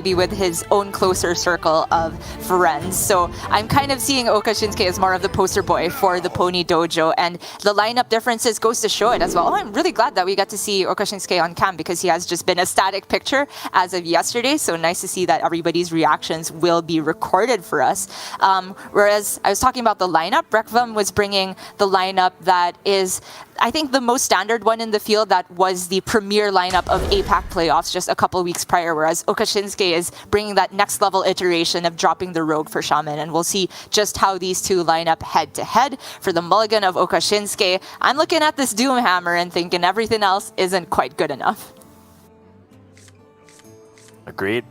be with his own closer circle of friends. So I'm kind of seeing Okashinsuke as more of the poster boy for the Pony Dojo, and the lineup differences goes to show it as well. Oh, I'm really glad that we got to see Okashinsuke on cam because he has just been a static picture as of yesterday. So nice to see that everybody's reactions will be recorded for us. Whereas I was talking about the lineup, reqvam was bringing the lineup that is, I think, the most standard one in the field that was the premier lineup of APAC playoffs just a couple weeks prior, whereas Okashinsuke is bringing that next level iteration of dropping the Rogue for Shaman, and we'll see just how these two line up head to head. For the mulligan of Okashinsuke, I'm looking at this Doomhammer and thinking everything else isn't quite good enough. Agreed.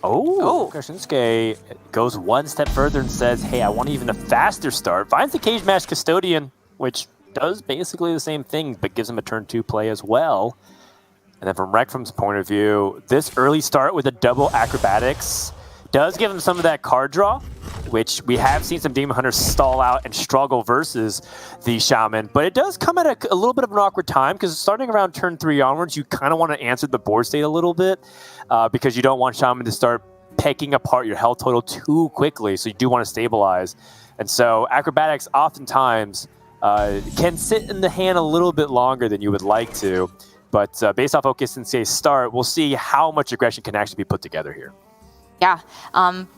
Oh, Okashinsuke goes one step further and says, hey, I want even a faster start. Finds the Cage Match Custodian, which does basically the same thing, but gives him a turn 2 play as well. And then from reqvam's point of view, this early start with a double acrobatics does give him some of that card draw, which we have seen some Demon Hunters stall out and struggle versus the Shaman. But it does come at a little bit of an awkward time, because starting around turn 3 onwards, you kind of want to answer the board state a little bit, because you don't want Shaman to start picking apart your health total too quickly, so you do want to stabilize. And so acrobatics oftentimes can sit in the hand a little bit longer than you would like to. But based off okasinnsuke's start, we'll see how much aggression can actually be put together here. Yeah,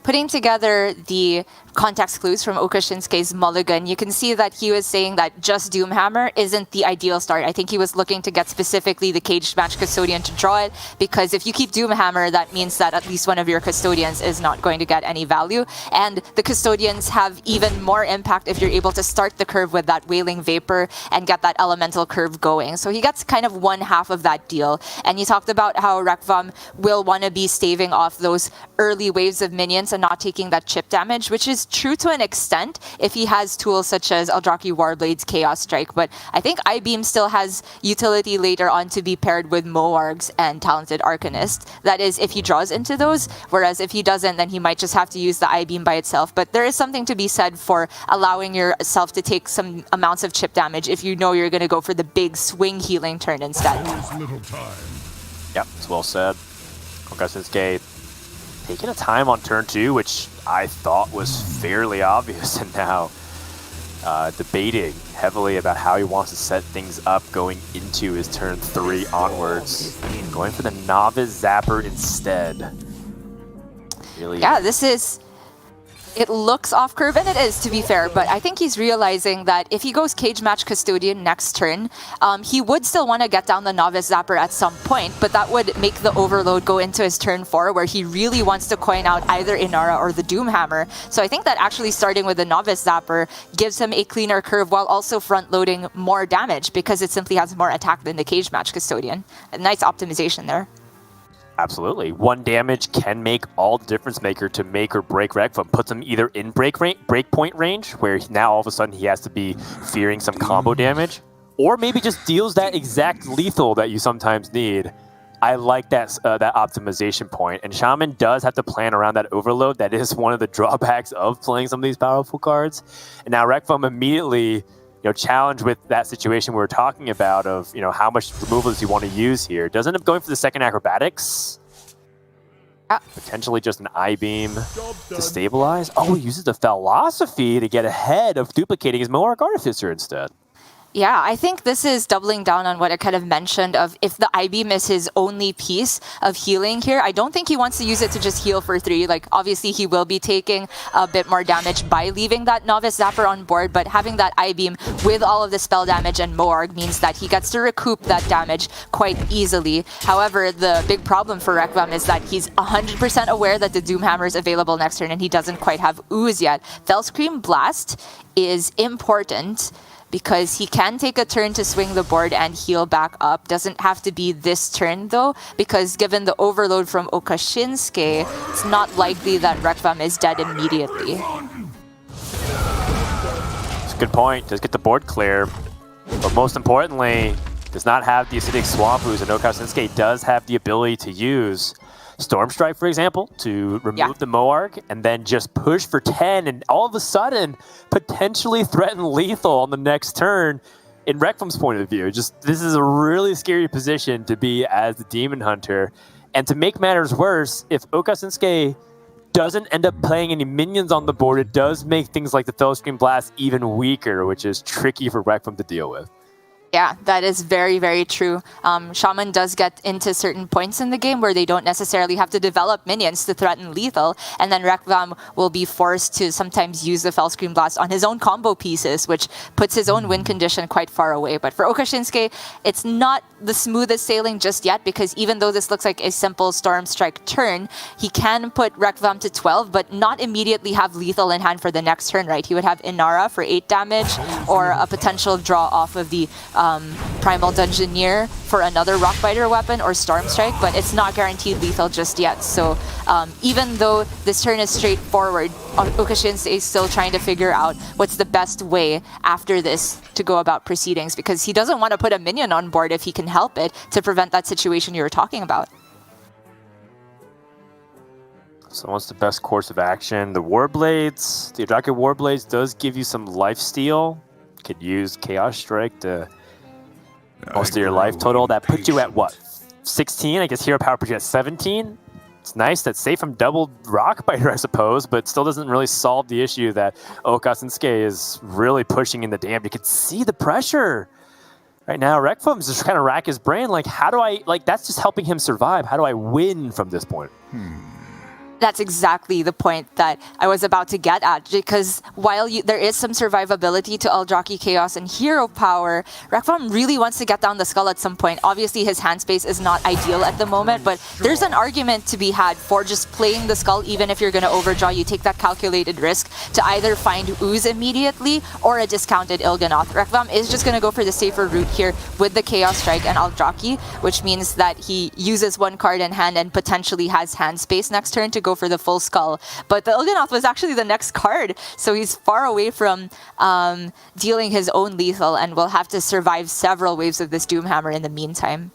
putting together the context clues from Okashinsuke's mulligan, you can see that he was saying that just Doomhammer isn't the ideal start. I think he was looking to get specifically the Caged Match Custodian to draw it, because if you keep Doomhammer, that means that at least one of your Custodians is not going to get any value. And the Custodians have even more impact if you're able to start the curve with that Wailing Vapor and get that Elemental curve going. So he gets kind of one half of that deal. And you talked about how reqvam will want to be staving off those early waves of minions and not taking that chip damage, which is true to an extent if he has tools such as Eldraki Warblade's Chaos Strike. But I think I-Beam still has utility later on to be paired with Moargs and Talented Arcanist. That is, if he draws into those, whereas if he doesn't, then he might just have to use the I-Beam by itself. But there is something to be said for allowing yourself to take some amounts of chip damage if you know you're going to go for the big swing healing turn instead. Yep, it's well said. Okashinsuke taking a time on turn 2, which I thought was fairly obvious, and now debating heavily about how he wants to set things up going into his turn 3 onwards. Going for the Novice Zapper instead. Really? Yeah, this is... It looks off curve, and it is, to be fair, but I think he's realizing that if he goes Cage Match Custodian next turn, he would still want to get down the Novice Zapper at some point, but that would make the overload go into his turn 4, where he really wants to coin out either Inara or the Doomhammer. So I think that actually starting with the Novice Zapper gives him a cleaner curve while also front-loading more damage, because it simply has more attack than the Cage Match Custodian. A nice optimization there. Absolutely. 1 damage can make all the difference maker to make or break reqvam. Puts him either in breakpoint range, where now all of a sudden he has to be fearing some combo damage, or maybe just deals that exact lethal that you sometimes need. I like that that optimization point, and Shaman does have to plan around that overload. That is one of the drawbacks of playing some of these powerful cards. And now reqvam immediately, challenged with that situation we were talking about of, how much removal does he want to use here? Does end up going for the second acrobatics. Potentially just an I-Beam to stabilize. Oh, he uses the Philosophy to get ahead of duplicating his Moarg Artificer instead. Yeah, I think this is doubling down on what I kind of mentioned of if the I-Beam is his only piece of healing here, I don't think he wants to use it to just heal for 3. Like, obviously he will be taking a bit more damage by leaving that Novice Zapper on board, but having that I-Beam with all of the spell damage and Moarg means that he gets to recoup that damage quite easily. However, the big problem for reqvam is that he's 100% aware that the Doomhammer is available next turn and he doesn't quite have Ooze yet. Fellscream Blast is important, because he can take a turn to swing the board and heal back up. Doesn't have to be this turn though, because given the overload from Okashinsuke, it's not likely that reqvam is dead immediately. It's a good point. Does get the board clear, but most importantly, does not have the Acidic Swamp Ooze, and Okashinsuke does have the ability to use Storm Strike, for example, to remove the Moarg and then just push for 10 and all of a sudden potentially threaten lethal on the next turn. In reqvam's point of view, this is a really scary position to be as the Demon Hunter. And to make matters worse, if okasinnsuke doesn't end up playing any minions on the board, it does make things like the Fellscream Blast even weaker, which is tricky for reqvam to deal with. Yeah, that is very, very true. Shaman does get into certain points in the game where they don't necessarily have to develop minions to threaten lethal, and then reqvam will be forced to sometimes use the Fellscream Blast on his own combo pieces, which puts his own win condition quite far away. But for okasinnsuke, it's not the smoothest sailing just yet, because even though this looks like a simple Storm Strike turn, he can put reqvam to 12, but not immediately have lethal in hand for the next turn, right? He would have Inara for 8 damage, or a potential draw off of the Primal Dungeoneer for another Rockbiter weapon or Storm Strike, but it's not guaranteed lethal just yet. So even though this turn is straightforward, okasinnsuke is still trying to figure out what's the best way after this to go about proceedings, because he doesn't want to put a minion on board if he can help it to prevent that situation you were talking about. So what's the best course of action? The Warblades, the Eldraki Warblades does give you some lifesteal. Could use Chaos Strike to most of your life total. That puts you at what? 16? I guess Hero Power puts you at 17? It's nice. That's safe from double Rockbiter, I suppose, but still doesn't really solve the issue that okasinnsuke is really pushing in the dam. You can see the pressure. Right now, reqvam's just trying to rack his brain. Like, how do I, like, that's just helping him survive. How do I win from this point? That's exactly the point that I was about to get at, because while there is some survivability to Eldraki Chaos and Hero Power, reqvam really wants to get down the skull at some point. Obviously, his hand space is not ideal at the moment, but there's an argument to be had for just playing the skull. Even if you're going to overdraw, you take that calculated risk to either find Ooze immediately or a discounted Il'gynoth. Reqvam is just going to go for the safer route here with the Chaos Strike and Eldraki, which means that he uses one card in hand and potentially has hand space next turn to go for the full skull. But the Il'gynoth was actually the next card, so he's far away from dealing his own lethal and will have to survive several waves of this Doomhammer in the meantime.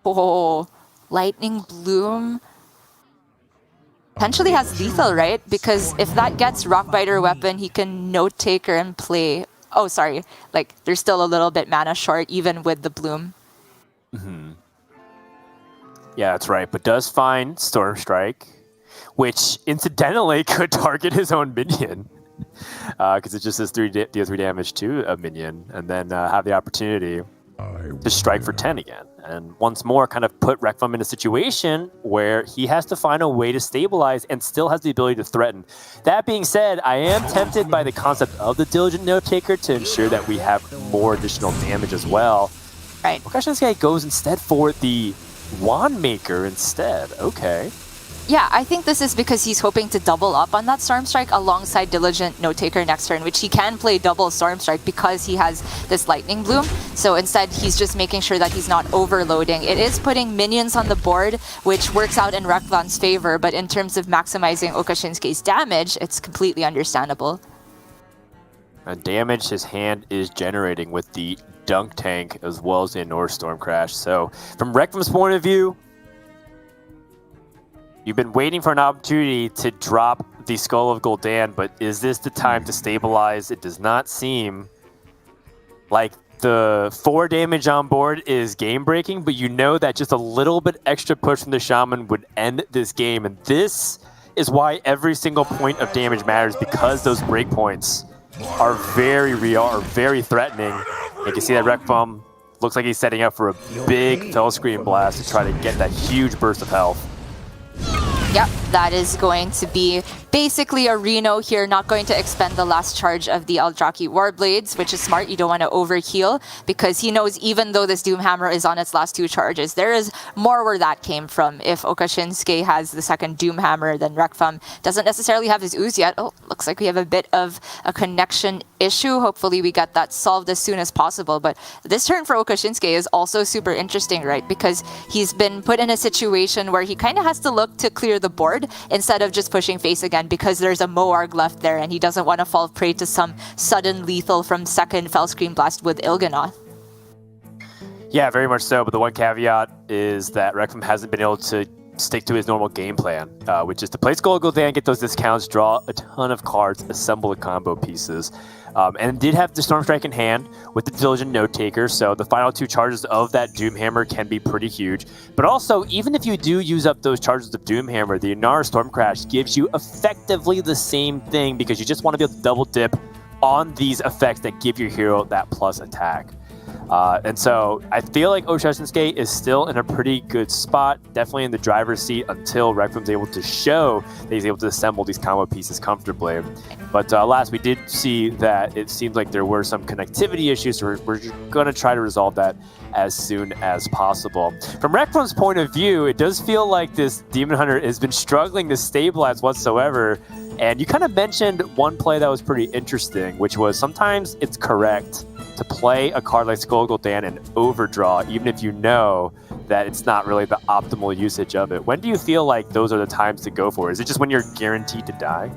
Oh, Lightning Bloom potentially has lethal, right? Because if that gets Rockbiter weapon, he can Note Taker and play... Oh, sorry. Like, there's still a little bit mana short even with the Bloom. Yeah, that's right. But does find Storm Strike, which incidentally could target his own minion, because it just says deal 3 damage to a minion, and then have the opportunity to strike for 10 again. And once more, kind of put reqvam in a situation where he has to find a way to stabilize and still has the ability to threaten. That being said, I am tempted by the concept of the Diligent Note Taker to ensure that we have more additional damage as well. Right. okasinnsuke goes instead for the Wand Maker instead. Okay. Yeah, I think this is because he's hoping to double up on that Storm Strike alongside Diligent Note Taker next turn, which he can play double Storm Strike because he has this Lightning Bloom. So instead, he's just making sure that he's not overloading. It is putting minions on the board, which works out in reqvam's favor, but in terms of maximizing okasinnsuke's damage, it's completely understandable. And damage his hand is generating with the Dunk Tank as well as the North Storm Crash. So from reqvam's point of view, you've been waiting for an opportunity to drop the Skull of Gul'dan, but is this the time to stabilize? It does not seem like the 4 damage on board is game-breaking, but you know that just a little bit extra push from the Shaman would end this game, and this is why every single point of damage matters, because those breakpoints are very real, are very threatening. You can see that reqvam looks like he's setting up for a big Fellscream Blast to try to get that huge burst of health. Yep, that is going to be basically a Reno here, not going to expend the last charge of the Eldraki Warblades, which is smart. You don't want to overheal, because he knows even though this Doomhammer is on its last 2 charges, there is more where that came from. If okasinnsuke has the second Doomhammer, then reqvam doesn't necessarily have his Ooze yet. Oh, looks like we have a bit of a connection issue. Hopefully we get that solved as soon as possible. But this turn for okasinnsuke is also super interesting, right? Because he's been put in a situation where he kind of has to look to clear the board instead of just pushing face again, because there's a Moarg left there and he doesn't want to fall prey to some sudden lethal from second Fellscream Blast with Il'gynoth. Yeah, very much so, but the one caveat is that reqvam hasn't been able to stick to his normal game plan, which is to play Skull Gul'dan, get those discounts, draw a ton of cards, assemble the combo pieces. And did have the Storm Strike in hand with the Diligent Note Taker, so the final 2 charges of that Doomhammer can be pretty huge. But also, even if you do use up those charges of Doomhammer, the Inara Storm Crash gives you effectively the same thing because you just want to be able to double dip on these effects that give your hero that plus attack. And so I feel like Okashinsuke is still in a pretty good spot, definitely in the driver's seat until reqvam's able to show that he's able to assemble these combo pieces comfortably. But last, we did see that it seems like there were some connectivity issues, so we're going to try to resolve that as soon as possible. From reqvam's point of view, it does feel like this Demon Hunter has been struggling to stabilize whatsoever. And you kind of mentioned one play that was pretty interesting, which was sometimes it's correct to play a card like Skull Gul'dan and overdraw, even if you know that it's not really the optimal usage of it. When do you feel like those are the times to go for? Is it just when you're guaranteed to die?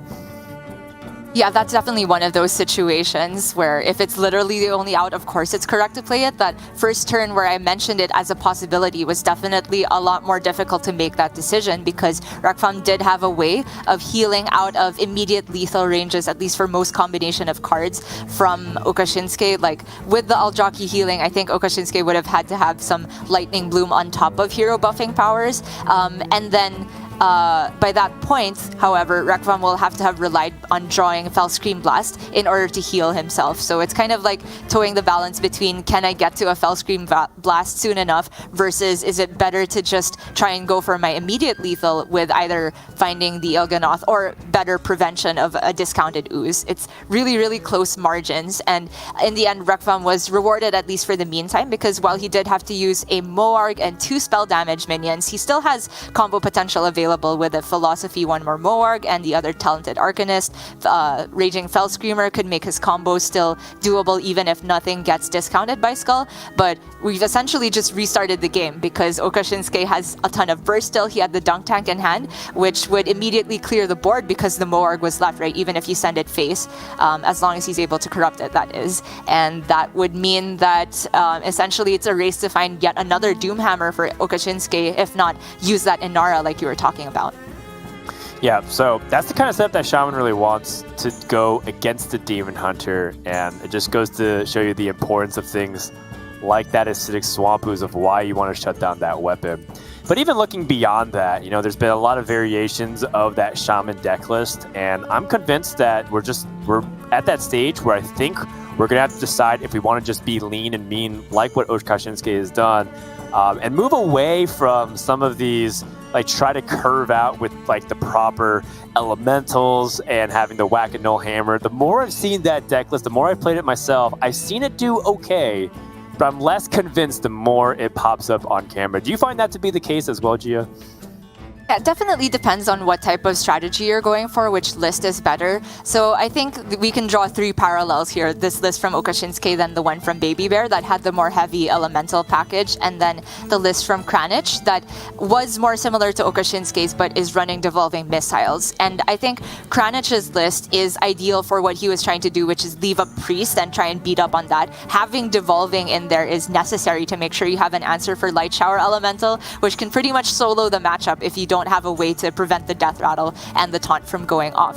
Yeah, that's definitely one of those situations where if it's literally the only out, of course it's correct to play it. That first turn where I mentioned it as a possibility was definitely a lot more difficult to make that decision because reqvam did have a way of healing out of immediate lethal ranges, at least for most combination of cards from Okashinsuke. Like with the Aljaki healing, I think Okashinsuke would have had to have some Lightning Bloom on top of hero buffing powers. And then by that point, however, reqvam will have to have relied on drawing Fell Scream Blast in order to heal himself. So it's kind of like towing the balance between can I get to a Fell Scream Blast soon enough versus is it better to just try and go for my immediate lethal with either finding the Il'gynoth or better prevention of a discounted ooze. It's really, really close margins. And in the end, reqvam was rewarded at least for the meantime because while he did have to use a Moarg and 2 spell damage minions, he still has combo potential available with a Philosophy 1 more Moarg and the other Talented Arcanist. Raging Fell Screamer could make his combo still doable even if nothing gets discounted by Skull. But we've essentially just restarted the game because Okashinsuke has a ton of burst still. He had the Dunk Tank in hand, which would immediately clear the board because the Moarg was left, right? Even if you send it face, as long as he's able to corrupt it, that is. And that would mean that essentially it's a race to find yet another Doomhammer for Okashinsuke, if not use that Inara like you were talking about. Yeah, so that's the kind of setup that Shaman really wants to go against the Demon Hunter, and it just goes to show you the importance of things like that Acidic Swamp Ooze of why you want to shut down that weapon. But even looking beyond that, you know, there's been a lot of variations of that Shaman deck list, and I'm convinced that we're at that stage where I think we're going to have to decide if we want to just be lean and mean like what Okashinsuke has done, and move away from some of these like try to curve out with like the proper elementals and having the Whack-A-Null Hammer. The more I've seen that deck list, the more I've played it myself, I've seen it do okay, but I'm less convinced the more it pops up on camera. Do you find that to be the case as well, Gia? Yeah, it definitely depends on what type of strategy you're going for, which list is better. So I think we can draw 3 parallels here. This list from Okashinsuke, then the one from Baby Bear that had the more heavy elemental package, and then the list from Kranich that was more similar to Okashinsuke's but is running Devolving Missiles. And I think Kranich's list is ideal for what he was trying to do, which is leave a Priest and try and beat up on that. Having Devolving in there is necessary to make sure you have an answer for Light Shower Elemental, which can pretty much solo the matchup if you don't have a way to prevent the Death Rattle and the taunt from going off.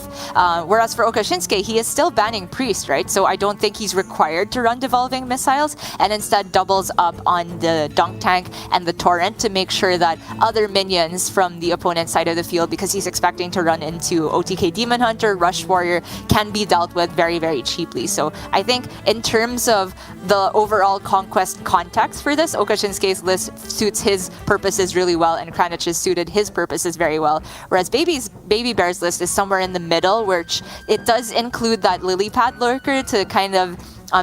Whereas for Okashinsuke, he is still banning Priest, right? So I don't think he's required to run Devolving Missiles, and instead doubles up on the Dunk Tank and the Torrent to make sure that other minions from the opponent's side of the field, because he's expecting to run into OTK Demon Hunter, Rush Warrior, can be dealt with very, very cheaply. So I think in terms of the overall conquest context for this, Okashinsuke's list suits his purposes really well, and Kranich's suited his purposes very well. Whereas Baby Bear's list is somewhere in the middle, which it does include that Lily Pad Lurker to kind of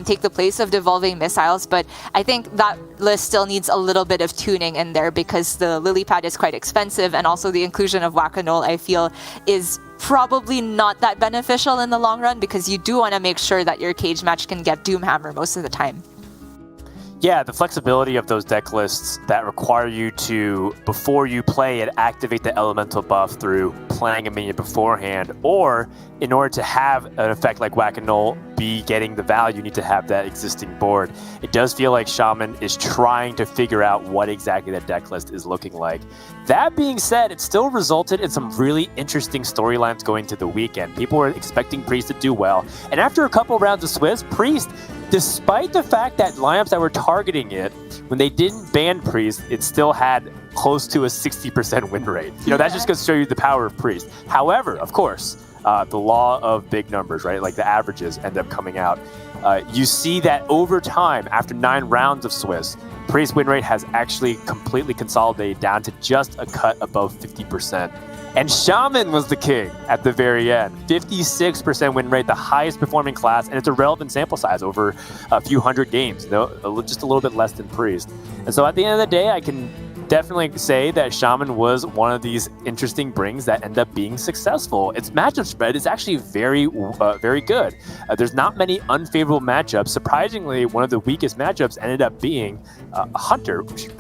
take the place of Devolving Missiles, but I think that list still needs a little bit of tuning in there because the Lily Pad is quite expensive, and also the inclusion of Whack-A-Null, I feel, is probably not that beneficial in the long run because you do want to make sure that your cage match can get Doomhammer most of the time. Yeah, the flexibility of those deck lists that require you to, before you play it, activate the elemental buff through playing a minion beforehand, or in order to have an effect like Whack and Null be getting the value, you need to have that existing board. It does feel like Shaman is trying to figure out what exactly that deck list is looking like. That being said, it still resulted in some really interesting storylines going to the weekend. People were expecting Priest to do well, and after a couple rounds of Swiss, Priest, despite the fact that lineups that were targeting it, when they didn't ban Priest, it still had close to a 60% win rate. You know, that just goes to show you the power of Priest. However, of course, the law of big numbers, right? Like the averages end up coming out. You see that over time, after 9 rounds of Swiss, Priest win rate has actually completely consolidated down to just a cut above 50%. And Shaman was the king at the very end. 56% win rate, the highest performing class, and it's a relevant sample size over a few hundred games, just a little bit less than Priest. And so at the end of the day, I can definitely say that Shaman was one of these interesting brings that end up being successful. Its matchup spread is actually very good. There's not many unfavorable matchups. Surprisingly, one of the weakest matchups ended up being a Hunter, which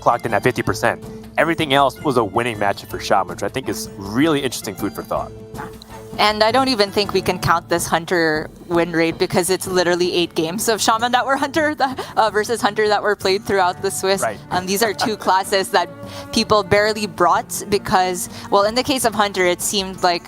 clocked in at 50%. Everything else was a winning matchup for Shaman, which I think is really interesting food for thought. And I don't even think we can count this Hunter win rate because it's literally 8 games of Shaman that were Hunter versus Hunter that were played throughout the Swiss. Right. These are 2 classes that people barely brought because, well, in the case of Hunter, it seemed like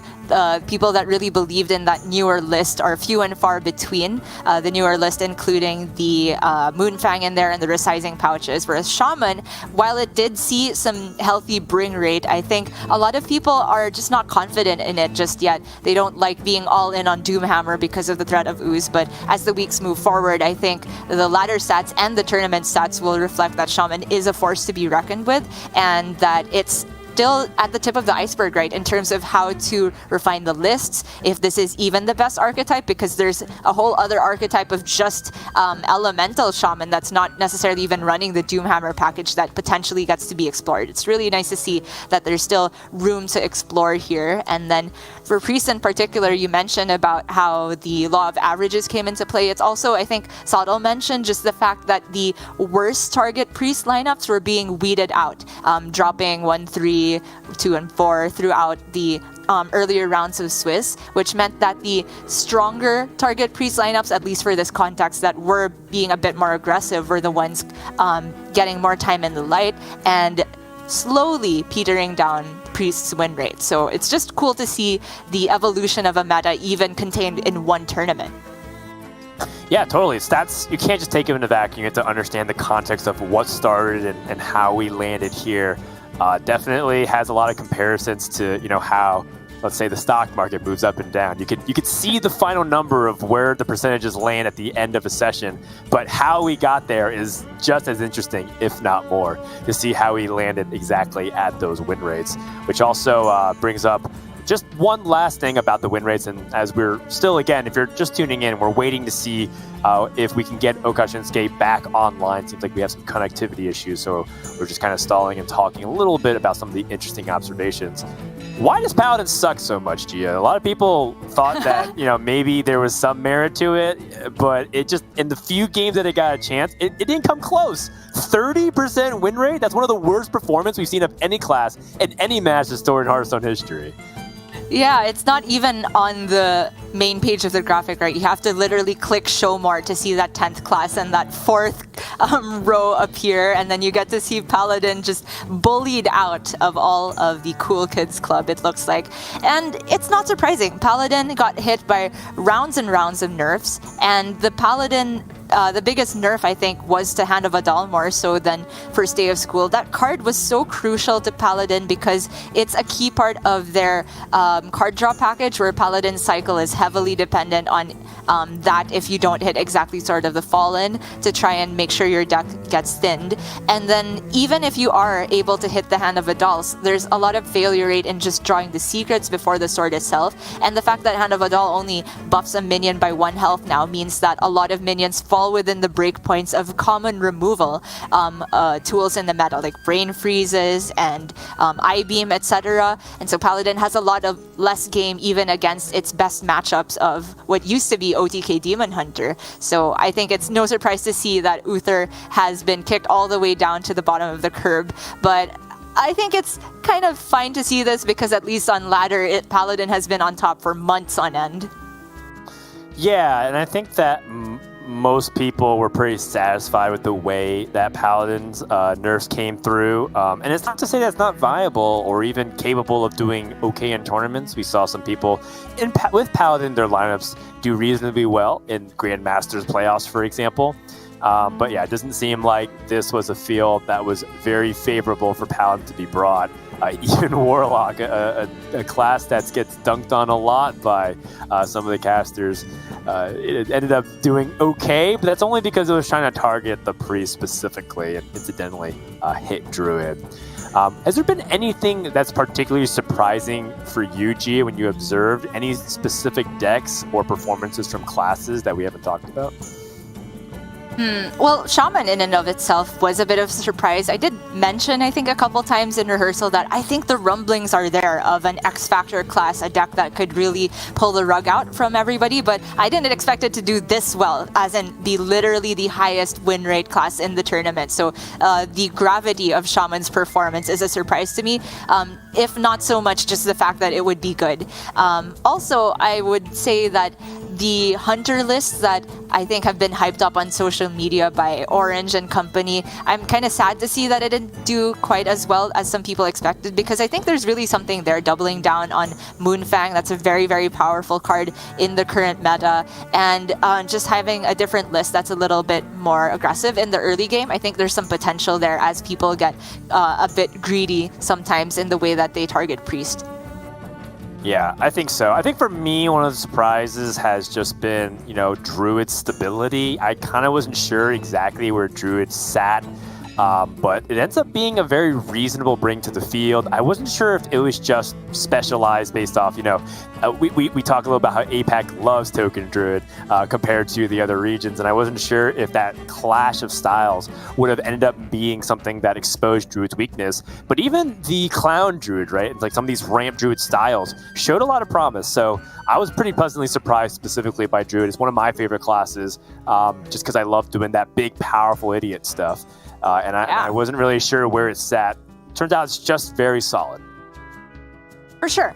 people that really believed in that newer list are few and far between. The newer list including the Moonfang in there and the resizing pouches. Whereas Shaman, while it did see some healthy bring rate, I think a lot of people are just not confident in it just yet. They don't like being all in on Doomhammer because of the threat of Ooze, but as the weeks move forward, I think the ladder stats and the tournament stats will reflect that Shaman is a force to be reckoned with, and that it's still at the tip of the iceberg, right, in terms of how to refine the lists, if this is even the best archetype, because there's a whole other archetype of just elemental Shaman that's not necessarily even running the Doomhammer package that potentially gets to be explored. It's really nice to see that there's still room to explore here. And then for Priest in particular, you mentioned about how the law of averages came into play. It's also, I think, Sottle mentioned just the fact that the worst target Priest lineups were being weeded out, dropping 1, 3, 2, and 4 throughout the earlier rounds of Swiss, which meant that the stronger target Priest lineups, at least for this context, that were being a bit more aggressive were the ones getting more time in the light and slowly petering down Priest's win rate. So it's just cool to see the evolution of a meta even contained in one tournament. Yeah, totally. Stats, you can't just take them in a vacuum. You have to understand the context of what started and how we landed here. Definitely has a lot of comparisons to, you know, how, let's say, the stock market moves up and down. You could see the final number of where the percentages land at the end of a session, but how we got there is just as interesting, if not more, to see how we landed exactly at those win rates, which also brings up just one last thing about the win rates. And as we're still, again, if you're just tuning in, we're waiting to see if we can get okasinnsuke back online. Seems like we have some connectivity issues, so we're just kind of stalling and talking a little bit about some of the interesting observations. Why does Paladin suck so much, Gia? A lot of people thought that, you know, maybe there was some merit to it, but it just, in the few games that it got a chance, it didn't come close. 30% win rate? That's one of the worst performances we've seen of any class in any Masters Tour in Hearthstone history. Yeah, it's not even on the main page of the graphic, right? You have to literally click show more to see that 10th class and that 4th row appear, and then you get to see Paladin just bullied out of all of the cool kids club, it looks like. And it's not surprising. Paladin got hit by rounds and rounds of nerfs, and the Paladin the biggest nerf, I think, was to Hand of Adal more so than First Day of School. That card was so crucial to Paladin because it's a key part of their card draw package, where Paladin's cycle is heavily dependent on that if you don't hit exactly sort of the Fallen to try and make sure your deck gets thinned. And then even if you are able to hit the Hand of Adal, there's a lot of failure rate in just drawing the secrets before the sword itself. And the fact that Hand of Adal only buffs a minion by 1 health now means that a lot of minions fall within the breakpoints of common removal tools in the meta, like Brain Freezes and I-Beam, etc. And so Paladin has a lot of less game even against its best matchups of what used to be OTK Demon Hunter. So I think it's no surprise to see that Uther has been kicked all the way down to the bottom of the curb. But I think it's kind of fine to see this because at least on ladder, Paladin has been on top for months on end. Yeah, and I think that most people were pretty satisfied with the way that Paladin's nerfs came through. And it's not to say that's not viable or even capable of doing okay in tournaments. We saw some people with Paladin, their lineups do reasonably well in Grandmasters playoffs, for example. But yeah, it doesn't seem like this was a field that was very favorable for Paladin to be brought. Even Warlock, a class that gets dunked on a lot by some of the casters, it ended up doing okay, but that's only because it was trying to target the priest specifically and incidentally hit Druid. Has there been anything that's particularly surprising for you, Gia, when you observed any specific decks or performances from classes that we haven't talked about? Well, Shaman in and of itself was a bit of a surprise. I did mention, I think, a couple times in rehearsal that I think the rumblings are there of an X-Factor class, a deck that could really pull the rug out from everybody, but I didn't expect it to do this well, as in be literally the highest win rate class in the tournament. So the gravity of Shaman's performance is a surprise to me, if not so much just the fact that it would be good. Also, I would say that the hunter lists that I think have been hyped up on social media by Orange and company, I'm kind of sad to see that it didn't do quite as well as some people expected, because I think there's really something there doubling down on Moonfang. That's a very, very powerful card in the current meta, and just having a different list that's a little bit more aggressive in the early game. I think there's some potential there as people get a bit greedy sometimes in the way that they target Priest. Yeah, I think so. I think for me, one of the surprises has just been, Druid's stability. I kind of wasn't sure exactly where Druid sat, but it ends up being a very reasonable bring to the field. I wasn't sure if it was just specialized based off, we talk a little about how APAC loves Token Druid compared to the other regions, and I wasn't sure if that clash of styles would have ended up being something that exposed Druid's weakness. But even the Clown Druid, right, like some of these ramp Druid styles showed a lot of promise. So I was pretty pleasantly surprised specifically by Druid. It's one of my favorite classes, just because I love doing that big, powerful idiot stuff. And I wasn't really sure where it sat. Turns out it's just very solid. For sure.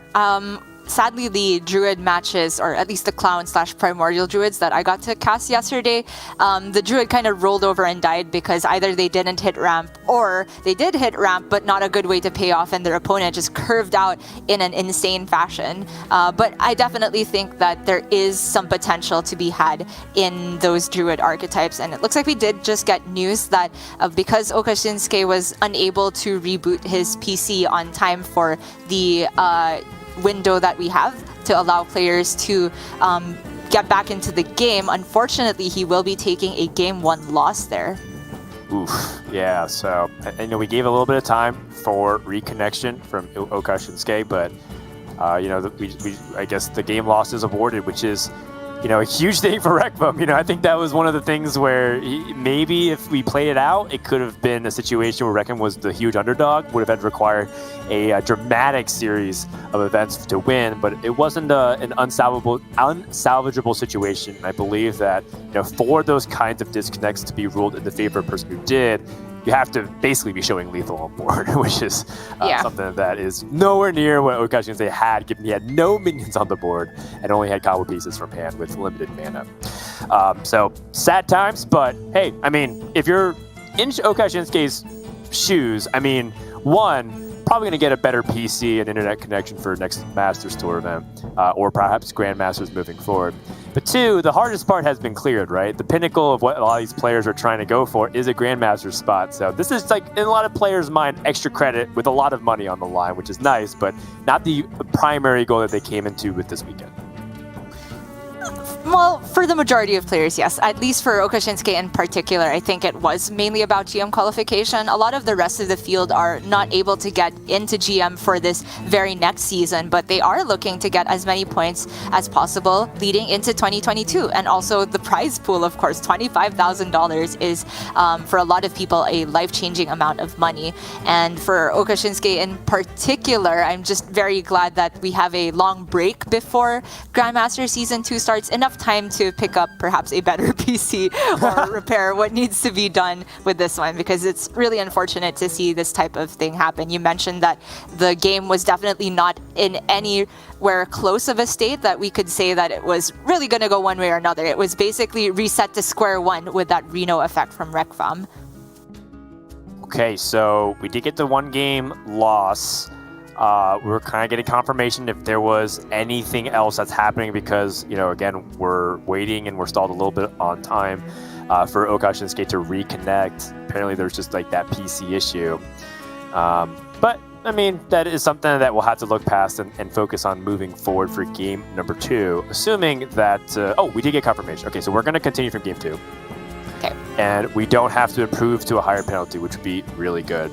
Sadly, the Druid matches, or at least the Clown/Primordial Druids that I got to cast yesterday, the Druid kind of rolled over and died because either they didn't hit ramp or they did hit ramp, but not a good way to pay off, and their opponent just curved out in an insane fashion. But I definitely think that there is some potential to be had in those Druid archetypes, and it looks like we did just get news that because okasinnsuke was unable to reboot his PC on time for the window that we have to allow players to get back into the game, unfortunately he will be taking a game 1 loss there. Oof, yeah, so we gave a little bit of time for reconnection from okasinnsuke, but I guess the game loss is aborted, which is a huge thing for reqvam. I think that was one of the things where maybe if we played it out, it could have been a situation where reqvam was the huge underdog, would have had required a dramatic series of events to win, but it wasn't an unsalvageable situation. And I believe that for those kinds of disconnects to be ruled in the favor of the person who did, you have to basically be showing lethal on board, which is something that is nowhere near what okasinnsuke had, given he had no minions on the board and only had combo pieces from hand with limited mana. So sad times, but hey, if you're in okasinnsuke's shoes, probably going to get a better PC and internet connection for next Masters Tour event, or perhaps Grandmasters moving forward. But 2, the hardest part has been cleared, right? The pinnacle of what a lot of these players are trying to go for is a Grandmaster spot. So this is, in a lot of players' mind, extra credit with a lot of money on the line, which is nice, but not the primary goal that they came into with this weekend. Well, for the majority of players, yes. At least for okasinnsuke in particular, I think it was mainly about GM qualification. A lot of the rest of the field are not able to get into GM for this very next season, but they are looking to get as many points as possible leading into 2022. And also the prize pool, of course, $25,000 is, for a lot of people, a life-changing amount of money. And for okasinnsuke in particular, I'm just very glad that we have a long break before Grandmaster Season 2 starts, enough enough time to pick up perhaps a better PC or repair what needs to be done with this one, because it's really unfortunate to see this type of thing happen. You mentioned that the game was definitely not in anywhere close of a state that we could say that it was really going to go one way or another. It was basically reset to square one with that Reno effect from reqvam. Okay, so we did get the 1-game loss. We were kind of getting confirmation if there was anything else that's happening because, you know, again, we're waiting and we're stalled a little bit on time for okasinnsuke to reconnect. Apparently there's just like that PC issue. But, I mean, that is something that we'll have to look past and focus on moving forward for game number 2, assuming that... we did get confirmation. Okay, so we're going to continue from game 2. Okay. And we don't have to improve to a higher penalty, which would be really good.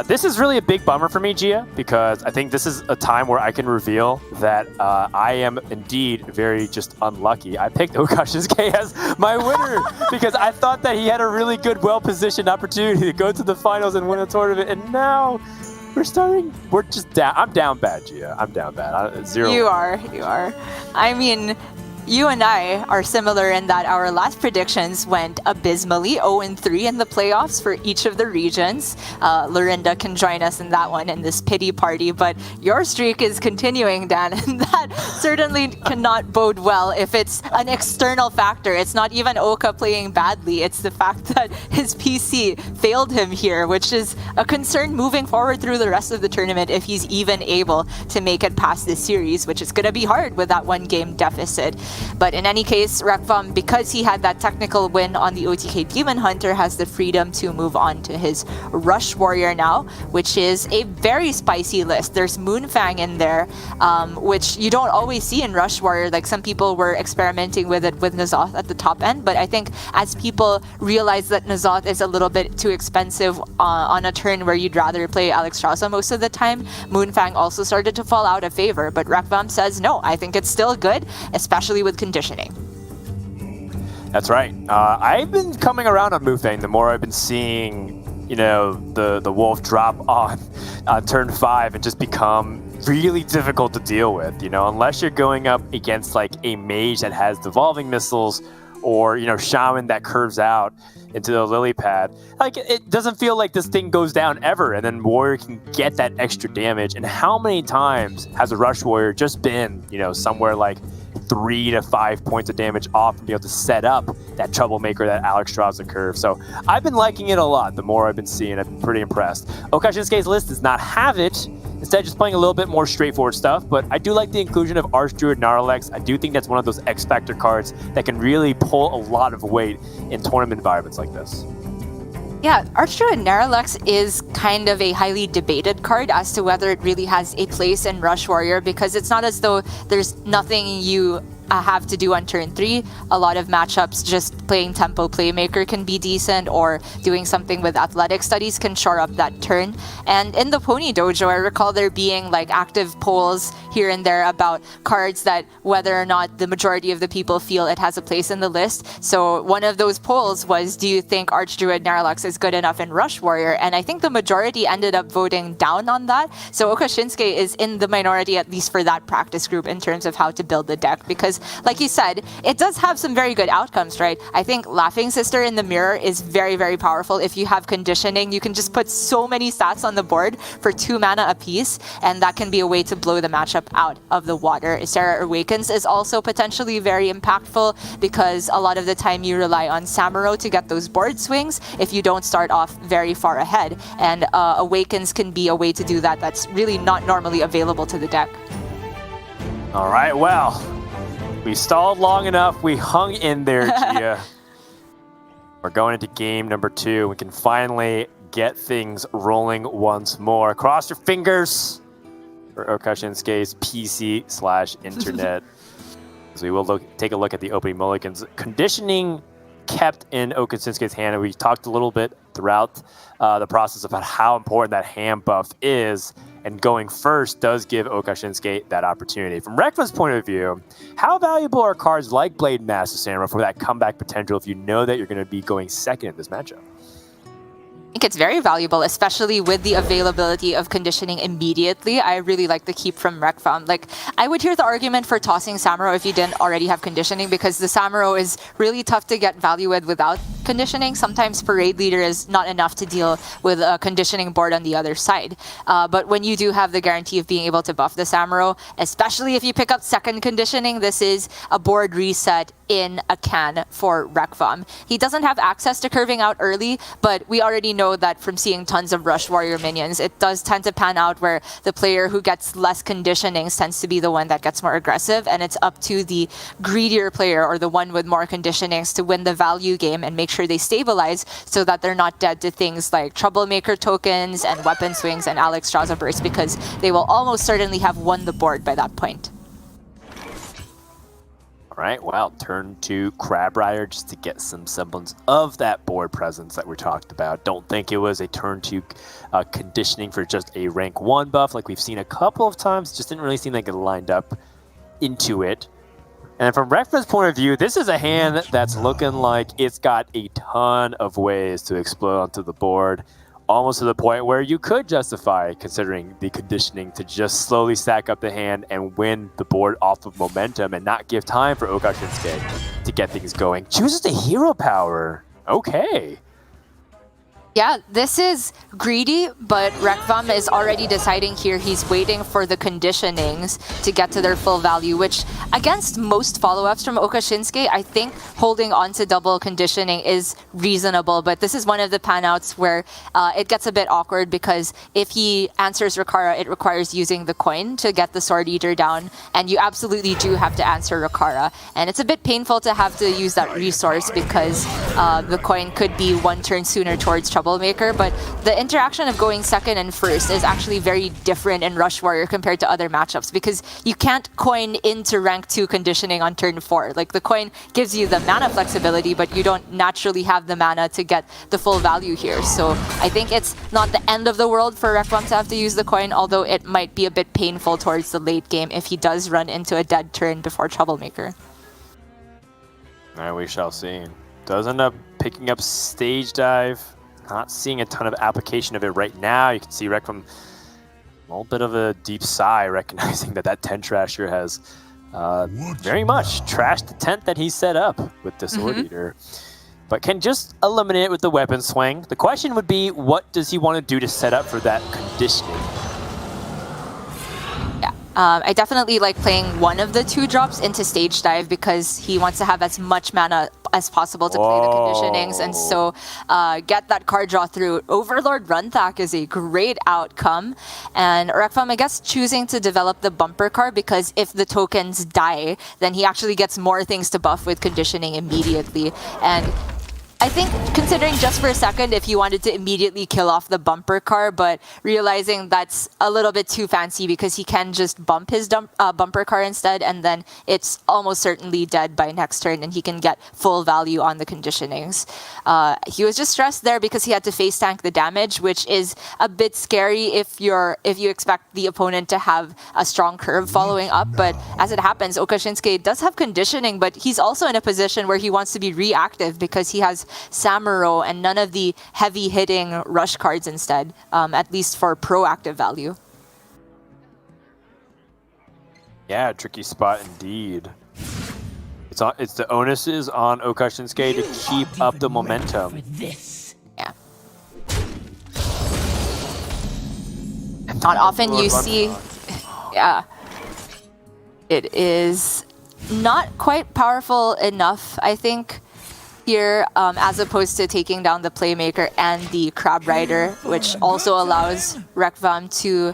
This is really a big bummer for me, Gia, because I think this is a time where I can reveal that I am indeed very just unlucky. I picked okasinnsuke as my winner because I thought that he had a really good, well-positioned opportunity to go to the finals and win a tournament, and now we're just down. I'm down bad, Gia. I'm down bad. 0. You are. I mean, you and I are similar in that our last predictions went abysmally, 0-3 in the playoffs for each of the regions. Lorinda can join us in that one, in this pity party, but your streak is continuing, Dan, and that certainly cannot bode well if it's an external factor. It's not even Oka playing badly, it's the fact that his PC failed him here, which is a concern moving forward through the rest of the tournament if he's even able to make it past this series, which is going to be hard with that 1-game deficit. But in any case, reqvam, because he had that technical win on the OTK Demon Hunter, has the freedom to move on to his Rush Warrior now, which is a very spicy list. There's Moonfang in there, which you don't always see in Rush Warrior. Like, some people were experimenting with it with N'Zoth at the top end, but I think as people realize that N'Zoth is a little bit too expensive on a turn where you'd rather play Alexstrasza most of the time, Moonfang also started to fall out of favor. But reqvam says, no, I think it's still good, especially with conditioning. That's right. I've been coming around on Moonfang the more I've been seeing, you know, the wolf drop on turn 5 and just become really difficult to deal with. You know, unless you're going up against like a mage that has devolving missiles, or, you know, shaman that curves out into the lily pad. Like, it doesn't feel like this thing goes down ever, and then warrior can get that extra damage. And how many times has a rush warrior just been, you know, somewhere like 3 to 5 points of damage off and be able to set up that troublemaker, that Alexstrasza curve? So I've been liking it a lot. The more I've been seeing, I've been pretty impressed. okasinnsuke's list does not have it. Instead, just playing a little bit more straightforward stuff, but I do like the inclusion of Archdruid Narlex. I do think that's one of those X-Factor cards that can really pull a lot of weight in tournament environments like this. Yeah, Archdruid Narlex is kind of a highly debated card as to whether it really has a place in Rush Warrior, because it's not as though there's nothing you have to do on turn 3. A lot of matchups, just playing Tempo Playmaker can be decent, or doing something with Athletic Studies can shore up that turn. And in the Pony Dojo, I recall there being like active polls here and there about cards that whether or not the majority of the people feel it has a place in the list. So one of those polls was, do you think Archdruid Narlex is good enough in Rush Warrior? And I think the majority ended up voting down on that. So okasinnsuke is in the minority, at least for that practice group, in terms of how to build the deck, because like you said, it does have some very good outcomes, right? I think Laughing Sister in the mirror is very, very powerful. If you have conditioning, you can just put so many stats on the board for 2 mana apiece, and that can be a way to blow the matchup out of the water. Sarah Awakens is also potentially very impactful, because a lot of the time you rely on Samuro to get those board swings if you don't start off very far ahead, and Awakens can be a way to do that that's really not normally available to the deck. All right, well, we stalled long enough. We hung in there, Gia. We're going into game number 2. We can finally get things rolling once more. Cross your fingers for okasinnsuke's PC/internet. So we will take a look at the opening mulligans. Conditioning kept in okasinnsuke's hand, and we talked a little bit throughout the process about how important that hand buff is, and going first does give okasinnsuke that opportunity. From reqvam's point of view, how valuable are cards like Blade Master Samurai for that comeback potential if you know that you're going to be going second in this matchup? think it's very valuable, especially with the availability of conditioning immediately. I really like the keep from reqvam. Like, I would hear the argument for tossing Samuro if you didn't already have conditioning, because the Samuro is really tough to get value with without conditioning. Sometimes Parade Leader is not enough to deal with a conditioning board on the other side. But when you do have the guarantee of being able to buff the Samuro, especially if you pick up second conditioning, this is a board reset in a can for reqvam. He doesn't have access to curving out early, but we already know that from seeing tons of Rush Warrior minions, it does tend to pan out where the player who gets less conditionings tends to be the one that gets more aggressive, and it's up to the greedier player or the one with more conditionings to win the value game and make sure they stabilize so that they're not dead to things like Troublemaker tokens and Weapon Swings and Alex Straza Burst, because they will almost certainly have won the board by that point. All right, well, turn to Crab Rider just to get some semblance of that board presence that we talked about. Don't think it was a turn 2 conditioning for just a rank 1 buff like we've seen a couple of times. Just didn't really seem like it lined up into it. And from reqvam's point of view, this is a hand that's looking like it's got a ton of ways to explode onto the board. Almost to the point where you could justify considering the conditioning to just slowly stack up the hand and win the board off of momentum and not give time for okasinnsuke to get things going. Chooses the hero power. Okay. Yeah, this is greedy, but reqvam is already deciding here he's waiting for the conditionings to get to their full value, which against most follow-ups from okasinnsuke, I think holding on to double conditioning is reasonable, but this is one of the panouts where it gets a bit awkward, because if he answers Rakara, it requires using the coin to get the Sword Eater down, and you absolutely do have to answer Rakara. And it's a bit painful to have to use that resource because the coin could be one turn sooner towards Troublemaker, but the interaction of going second and first is actually very different in Rush Warrior compared to other matchups, because you can't coin into rank 2 conditioning on turn 4. Like, the coin gives you the mana flexibility, but you don't naturally have the mana to get the full value here. So I think it's not the end of the world for reqvam to have to use the coin, although it might be a bit painful towards the late game if he does run into a dead turn before Troublemaker. We shall see. Does end up picking up Stage Dive. Not seeing a ton of application of it right now. You can see reqvam a little bit of a deep sigh, recognizing that that tent trasher has very much trashed the tent that he set up with the Sword Eater. But can just eliminate it with the Weapon Swing. The question would be, what does he want to do to set up for that conditioning? I definitely like playing one of the 2 drops into Stage Dive because he wants to have as much mana as possible to play the conditionings, and so get that card draw through. Overlord Runthak is a great outcome, and reqvam, I guess, choosing to develop the bumper card, because if the tokens die, then he actually gets more things to buff with conditioning immediately. And I think, considering just for a second if you wanted to immediately kill off the bumper car, but realizing that's a little bit too fancy because he can just bump his bumper car instead, and then it's almost certainly dead by next turn and he can get full value on the conditionings. He was just stressed there because he had to face tank the damage, which is a bit scary if you expect the opponent to have a strong curve following up. But as it happens, okasinnsuke does have conditioning, but he's also in a position where he wants to be reactive because he has Samuro and none of the heavy-hitting rush cards instead, at least for proactive value. Yeah, tricky spot indeed. It's the onus is on okasinnsuke to keep up the momentum. Yeah. Not often you see... Yeah. It is not quite powerful enough, I think, here, as opposed to taking down the Playmaker and the Crab Rider, which also allows reqvam to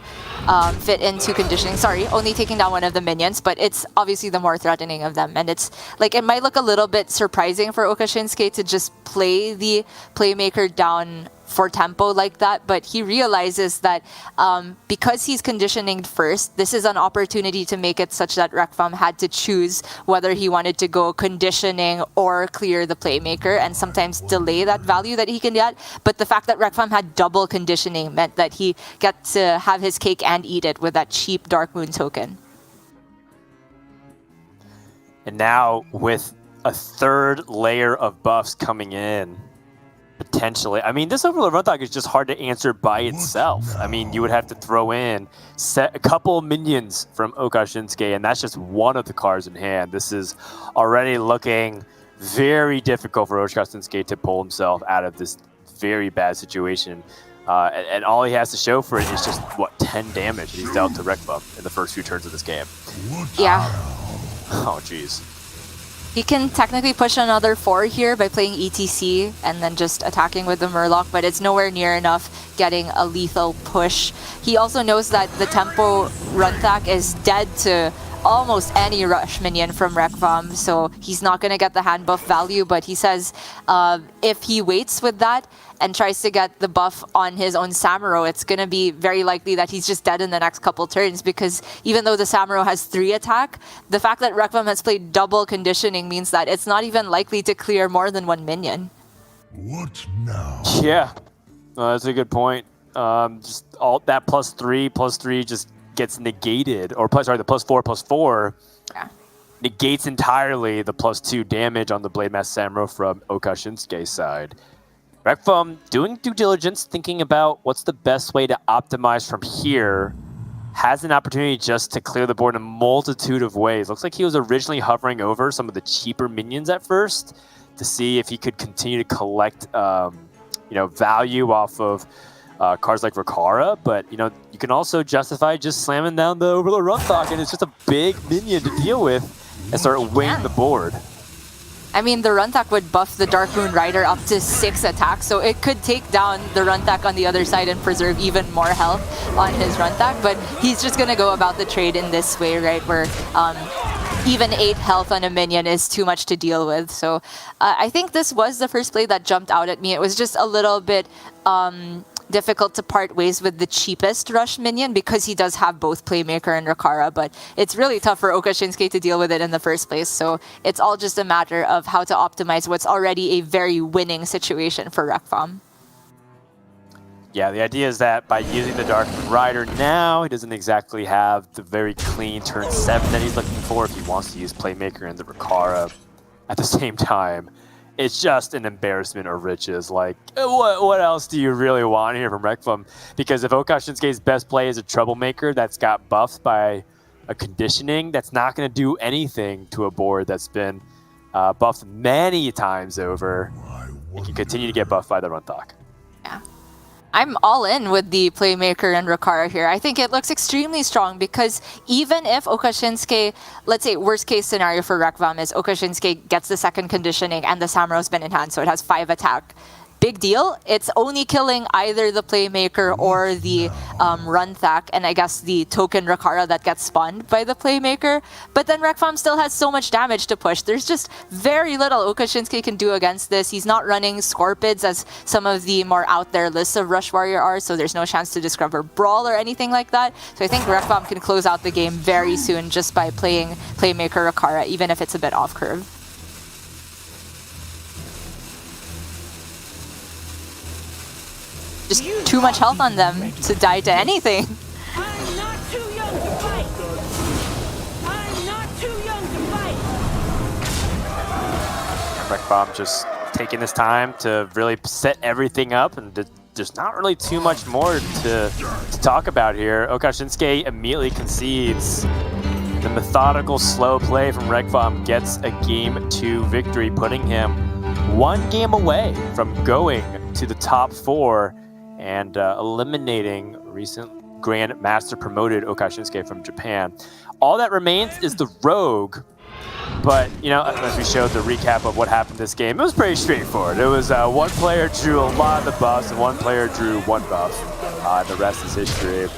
fit into conditioning. Sorry, only taking down one of the minions, but it's obviously the more threatening of them. And it's like, it might look a little bit surprising for okasinnsuke to just play the Playmaker down for tempo like that, but he realizes that because he's conditioning first, this is an opportunity to make it such that reqvam had to choose whether he wanted to go conditioning or clear the Playmaker, and sometimes delay that value that he can get. But the fact that reqvam had double conditioning meant that he got to have his cake and eat it with that cheap Dark Moon token. And now with a third layer of buffs coming in, Potentially. I mean, this Overlord Runthog is just hard to answer by itself. I mean, you would have to throw in a couple of minions from okasinnsuke, and that's just one of the cards in hand. This is already looking very difficult for okasinnsuke to pull himself out of this very bad situation. And all he has to show for it is just, what, 10 damage that he's dealt to reqvam in the first few turns of this game. Yeah. Oh, jeez. He can technically push another 4 here by playing ETC and then just attacking with the Murloc, but it's nowhere near enough getting a lethal push. He also knows that the tempo Runthak is dead to almost any rush minion from reqvam, so he's not going to get the hand buff value, but he says if he waits with that and tries to get the buff on his own Samuro, it's going to be very likely that he's just dead in the next couple turns, because even though the Samuro has 3 attack, the fact that reqvam has played double conditioning means that it's not even likely to clear more than 1 minion. What now? Yeah, that's a good point. Just all that +3 just gets negated, or sorry, the +4 yeah, negates entirely the +2 damage on the Blade Master Samuro from okasinnsuke's side. reqvam doing due diligence, thinking about what's the best way to optimize from here. Has an opportunity just to clear the board in a multitude of ways. Looks like he was originally hovering over some of the cheaper minions at first to see if he could continue to collect value off of cards like Rikara, but you can also justify just slamming down the Overlord Runthog, and it's just a big minion to deal with and start winging the board. I mean, the Runthak would buff the Dark Moon Rider up to 6 attacks, so it could take down the Runthak on the other side and preserve even more health on his Runthak, but he's just going to go about the trade in this way, right, where even 8 health on a minion is too much to deal with. So I think this was the first play that jumped out at me. It was just a little bit difficult to part ways with the cheapest rush minion because he does have both Playmaker and Rikara, but it's really tough for okasinnsuke to deal with it in the first place. So it's all just a matter of how to optimize what's already a very winning situation for reqvam. Yeah, the idea is that by using the Dark Moon Rider now, he doesn't exactly have the very clean turn 7 that he's looking for if he wants to use Playmaker and the Rikara at the same time. It's just an embarrassment of riches. Like, what else do you really want here from reqvam? Because if okasinnsuke's best play is a Troublemaker that's got buffed by a conditioning, that's not going to do anything to a board that's been buffed many times over. It can continue to get buffed by the Runthog. Yeah. I'm all in with the Playmaker and Rikara here. I think it looks extremely strong because even if okasinnsuke, let's say worst case scenario for reqvam is okasinnsuke gets the second conditioning and the Samuro's been in hand, so it has 5 attack. Big deal. It's only killing either the Playmaker or the Runthak, and I guess the token Rikara that gets spawned by the Playmaker. But then reqvam still has so much damage to push. There's just very little okasinnsuke can do against this. He's not running Scorpids as some of the more out there lists of Rush Warrior are, so there's no chance to discover Brawl or anything like that. So I think reqvam can close out the game very soon just by playing Playmaker Rikara, even if it's a bit off curve. Just too much health on them to die to anything. I'm not too young to fight. I'm not too young to fight. reqvam just taking this time to really set everything up, and there's not really too much more to talk about here. okasinnsuke immediately concedes. The methodical, slow play from reqvam gets a Game 2 victory, putting him 1 game away from going to the top 4 and eliminating recent Grand Master promoted okasinnsuke from Japan. All that remains is the Rogue, but as we showed the recap of what happened this game, it was pretty straightforward. It was one player drew a lot of the buffs and one player drew 1 buff. The rest is history.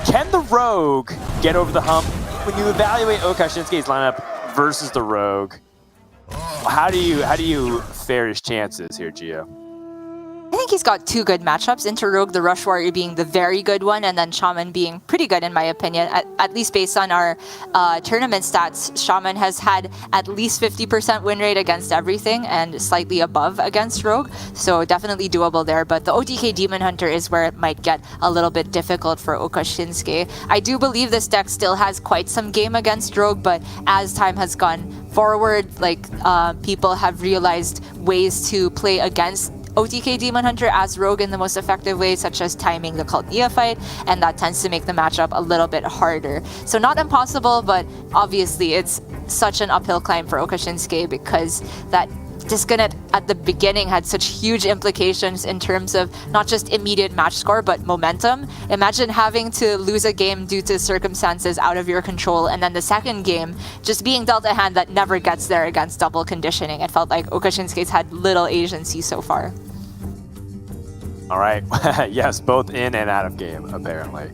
Can the Rogue get over the hump? When you evaluate okasinnsuke's lineup versus the Rogue, how do you fare his chances here, Gio? I think he's got 2 good matchups, into Rogue, the Rush Warrior being the very good one, and then Shaman being pretty good in my opinion. At least based on our tournament stats, Shaman has had at least 50% win rate against everything and slightly above against Rogue, so definitely doable there. But the OTK Demon Hunter is where it might get a little bit difficult for okasinnsuke. I do believe this deck still has quite some game against Rogue, but as time has gone forward, people have realized ways to play against OTK Demon Hunter as Rogue in the most effective ways, such as timing the Cult Neophyte, and that tends to make the matchup a little bit harder. So not impossible, but obviously it's such an uphill climb for okasinnsuke because that disconnect at the beginning had such huge implications in terms of not just immediate match score, but momentum. Imagine having to lose a game due to circumstances out of your control, and then the second game just being dealt a hand that never gets there against double conditioning. It felt like okasinnsuke's had little agency so far. All right. Yes, both in and out of game, apparently.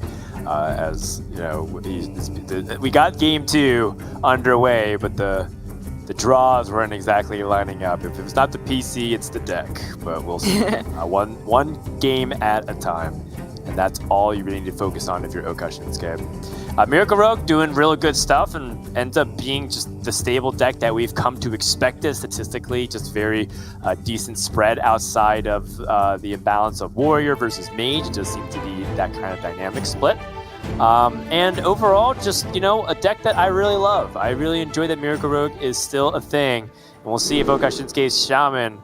As you know, we got game 2 underway, but the draws weren't exactly lining up. If it was not the PC, it's the deck. But we'll see. One game at a time, and that's all you really need to focus on if you're okasinnsuke. Miracle Rogue doing really good stuff and ends up being just the stable deck that we've come to expect it statistically. Just very decent spread outside of the imbalance of Warrior versus Mage. It just seems to be that kind of dynamic split. And overall, just, a deck that I really love. I really enjoy that Miracle Rogue is still a thing. And we'll see if okasinnsuke's Shaman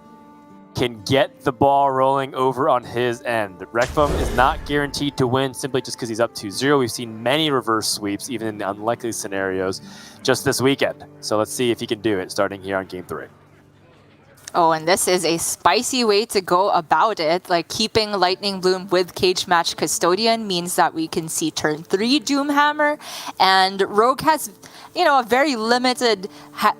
can get the ball rolling over on his end. reqvam is not guaranteed to win simply just because he's up 2-0. We've seen many reverse sweeps, even in the unlikely scenarios, just this weekend. So let's see if he can do it, starting here on Game 3. Oh, and this is a spicy way to go about it. Like, keeping Lightning Bloom with Cage Match Custodian means that we can see turn 3 Doomhammer, and Rogue has, a very limited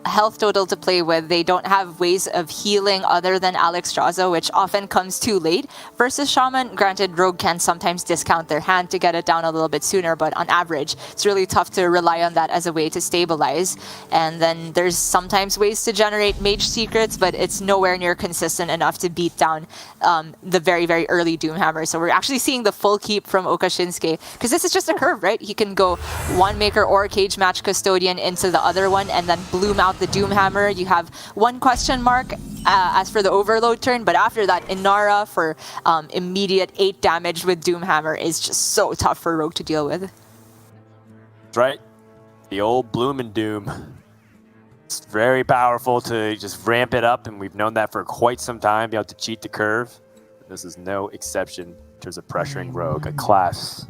health total to play with. They don't have ways of healing other than Alexstrasza, which often comes too late versus Shaman. Granted, Rogue can sometimes discount their hand to get it down a little bit sooner, but on average, it's really tough to rely on that as a way to stabilize. And then there's sometimes ways to generate Mage Secrets, but it's nowhere near consistent enough to beat down the very, very early Doomhammer. So we're actually seeing the full keep from okasinnsuke, because this is just a curve, right? He can go one Maker or Cage Match Custodian into the other one and then bloom out the Doomhammer. You have one question mark as for the overload turn, but after that, Inara for immediate 8 damage with Doomhammer is just so tough for Rogue to deal with. That's right. The old Bloom and Doom. It's very powerful to just ramp it up, and we've known that for quite some time, be able to cheat the curve. This is no exception in terms of pressuring Rogue, a class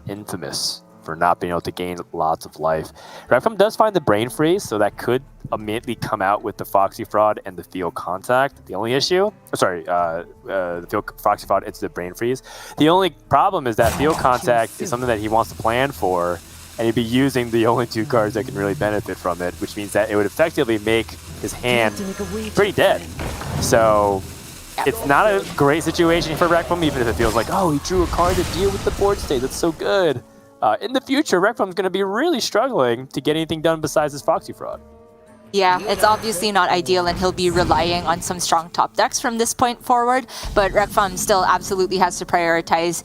infamous for not being able to gain lots of life. reqvam does find the Brain Freeze, so that could immediately come out with the Foxy Fraud and the Field Contact. The only issue, the Field Foxy Fraud into the Brain Freeze. The only problem is that Field Contact is something that he wants to plan for, and he'd be using the only 2 cards that can really benefit from it, which means that it would effectively make his hand pretty dead. So it's not a great situation for reqvam, even if it feels like, oh, he drew a card to deal with the board state. That's so good. In the future, reqvam's going to be really struggling to get anything done besides his Foxy Fraud. Yeah, it's obviously not ideal, and he'll be relying on some strong top decks from this point forward, but reqvam still absolutely has to prioritize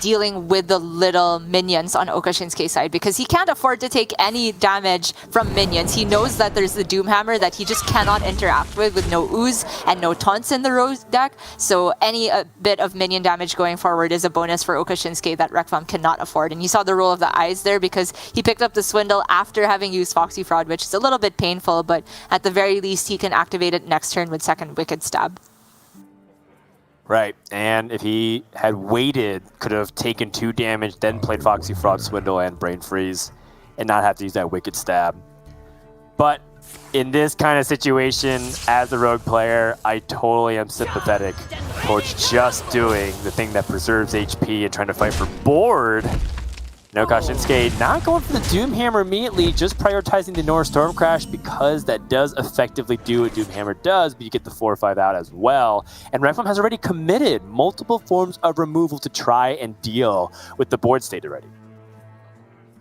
dealing with the little minions on okasinnsuke's side, because he can't afford to take any damage from minions. He knows that there's the Doomhammer that he just cannot interact with no Ooze and no taunts in the Rose deck, so any bit of minion damage going forward is a bonus for okasinnsuke that reqvam cannot afford. And you saw the roll of the eyes there because he picked up the Swindle after having used Foxy Fraud, which is a little bit painful, but at the very least, he can activate it next turn with second Wicked Stab. Right, and if he had waited, could have taken 2 damage, then played Foxy Fraud, Swindle, and Brain Freeze, and not have to use that Wicked Stab. But in this kind of situation, as a Rogue player, I totally am sympathetic towards just doing the thing that preserves HP and trying to fight for board. okasinnsuke not going for the Doomhammer immediately, just prioritizing the Nora Stormcrash because that does effectively do what Doomhammer does, but you get the 4/5 out as well. And reqvam has already committed multiple forms of removal to try and deal with the board state already.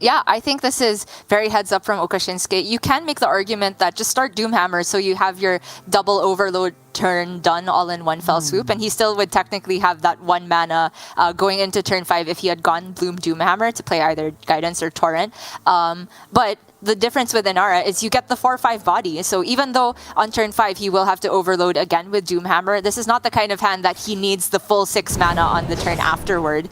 Yeah, I think this is very heads up from okasinnsuke. You can make the argument that just start Doomhammer so you have your double overload turn done all in one fell swoop, and he still would technically have that 1 mana going into turn 5 if he had gone Bloom Doomhammer to play either Guidance or Torrent. But the difference with Inara is you get the 4/5 body. So even though on turn 5 he will have to overload again with Doomhammer, this is not the kind of hand that he needs the full 6 mana on the turn afterward.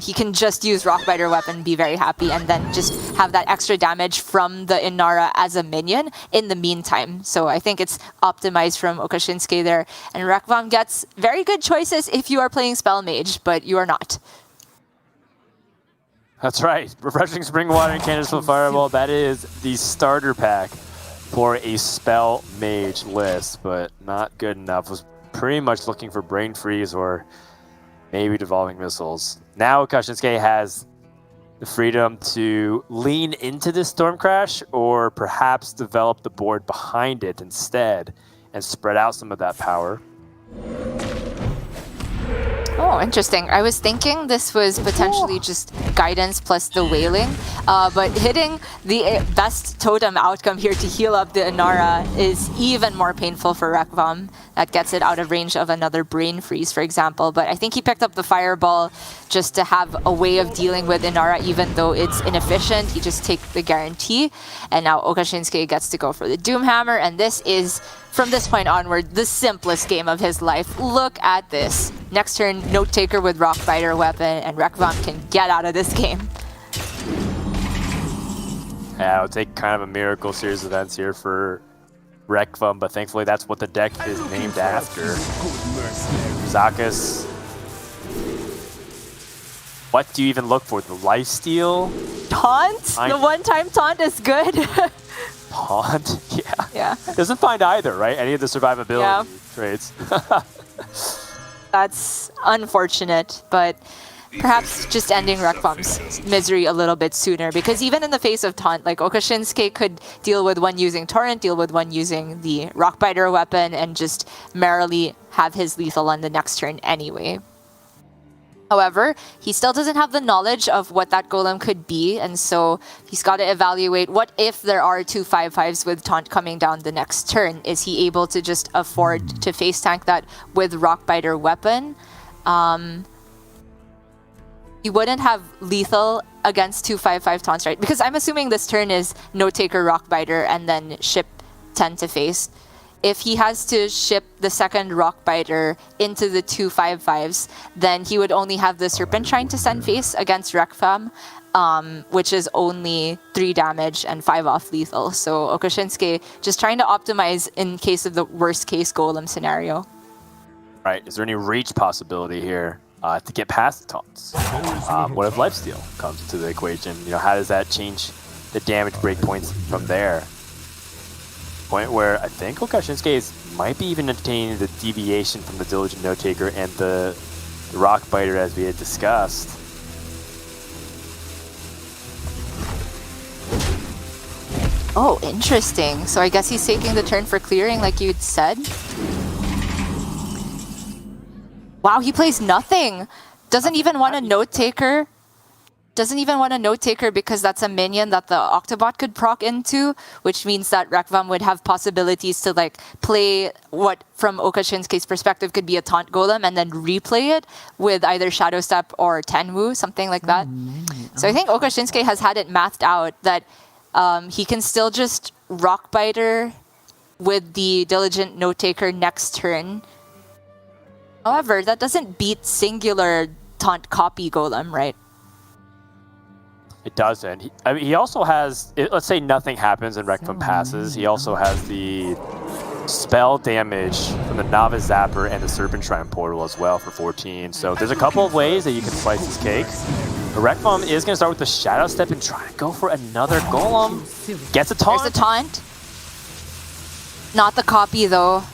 He can just use Rockbiter Weapon, be very happy, and then just have that extra damage from the Inara as a minion in the meantime. So I think it's optimized from okasinnsuke Okashinsuke there. And reqvam gets very good choices if you are playing Spell Mage, but you are not. That's right. Refreshing Spring Water and Candace's Fireball. That is the starter pack for a Spell Mage list, but not good enough. Was pretty much looking for Brain Freeze or maybe Devolving Missiles. Now Okashinsuke has the freedom to lean into this Storm Crash or perhaps develop the board behind it instead and spread out some of that power. Oh, interesting. I was thinking this was potentially just guidance plus the wailing, but hitting the best totem outcome here to heal up the Inara is even more painful for reqvam. That gets it out of range of another Brain Freeze, for example. But I think he picked up the Fireball just to have a way of dealing with Inara, even though it's inefficient. He just takes the guarantee, and now Okashinsuke gets to go for the Doomhammer, and this is, from this point onward, the simplest game of his life. Look at this. Next turn, Note Taker with Rockbiter weapon, and reqvam can get out of this game. Yeah, it would take kind of a miracle series of events here for reqvam, but thankfully that's what the deck is named after. Zakas. What do you even look for? The lifesteal? Taunt? The one-time taunt is good. Taunt? Yeah. Yeah. Doesn't find either, right? Any of the survivability traits. That's unfortunate, but perhaps just ending reqvam's misery a little bit sooner, because even in the face of taunt, like Okashinsuke could deal with one using Torrent, deal with one using the Rockbiter weapon, and just merrily have his lethal on the next turn anyway. However, he still doesn't have the knowledge of what that golem could be, and so he's got to evaluate what if there are two 5/5s with taunt coming down the next turn. Is he able to just afford to face tank that with Rockbiter weapon? He wouldn't have lethal against two 5/5 taunts, right? Because I'm assuming this turn is Note Taker, Rockbiter, and then ship 10 to face. If he has to ship the second Rockbiter into the two 5/5s, then he would only have the Serpentine to send face against reqvam, which is only 3 damage and 5 off lethal. So Okashinsuke just trying to optimize in case of the worst case golem scenario. Right, is there any reach possibility here to get past the taunts? What if lifesteal comes into the equation? You know, how does that change the damage breakpoints from there? Point where I think Okashinsuke might be even entertaining the deviation from the Diligent Note Taker and the Rockbiter as we had discussed. Oh, interesting. So I guess he's taking the turn for clearing like you'd said. Wow, he plays nothing. Doesn't even want a Note Taker. Doesn't even want a Note Taker because that's a minion that the Octobot could proc into, which means that reqvam would have possibilities to like play what, from Okashinsuke's perspective, could be a taunt golem and then replay it with either Shadow Step or Tenwu, something like that. So I think Okashinsuke has had it mathed out that he can still just Rockbiter with the Diligent Note Taker next turn. However, that doesn't beat singular taunt copy golem, right? It doesn't. He also has, let's say nothing happens and reqvam passes, he also has the spell damage from the Novice Zapper and the Serpentine Portal as well for 14. So there's a couple of ways that you can slice this cake. But reqvam is going to start with the Shadow Step and try to go for another golem. Gets a taunt. There's a taunt. Not the copy though.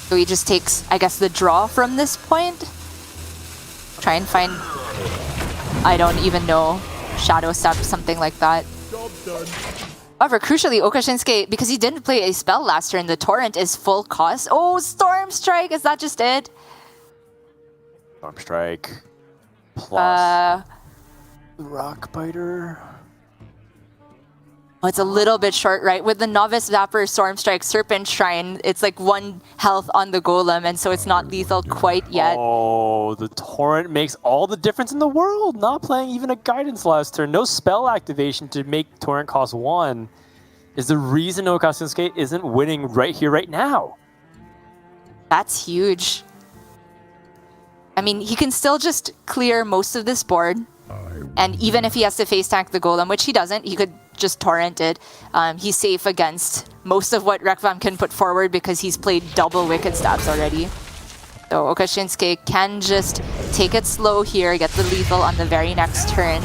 So he just takes, I guess, the draw from this point. Try and find, I don't even know, Shadow Step, something like that. However, crucially, Okashinsuke, because he didn't play a spell last turn, the Torrent is full cost. Oh, Storm Strike! Is that just it? Storm Strike plus Rockbiter. Oh, it's a little bit short, right? With the Novice Zapper, Storm Strike, Serpent Shrine, it's like 1 health on the golem, and so it's not lethal quite yet. Oh, the Torrent makes all the difference in the world. Not playing even a Guidance last turn. No spell activation to make Torrent cost 1 is the reason Okashinsuke isn't winning right here, right now. That's huge. I mean, he can still just clear most of this board. And even if he has to face tank the golem, which he doesn't, he could just torrented. He's safe against most of what reqvam can put forward because he's played double Wicked Stabs already. So okasinnsuke can just take it slow here, get the lethal on the very next turn.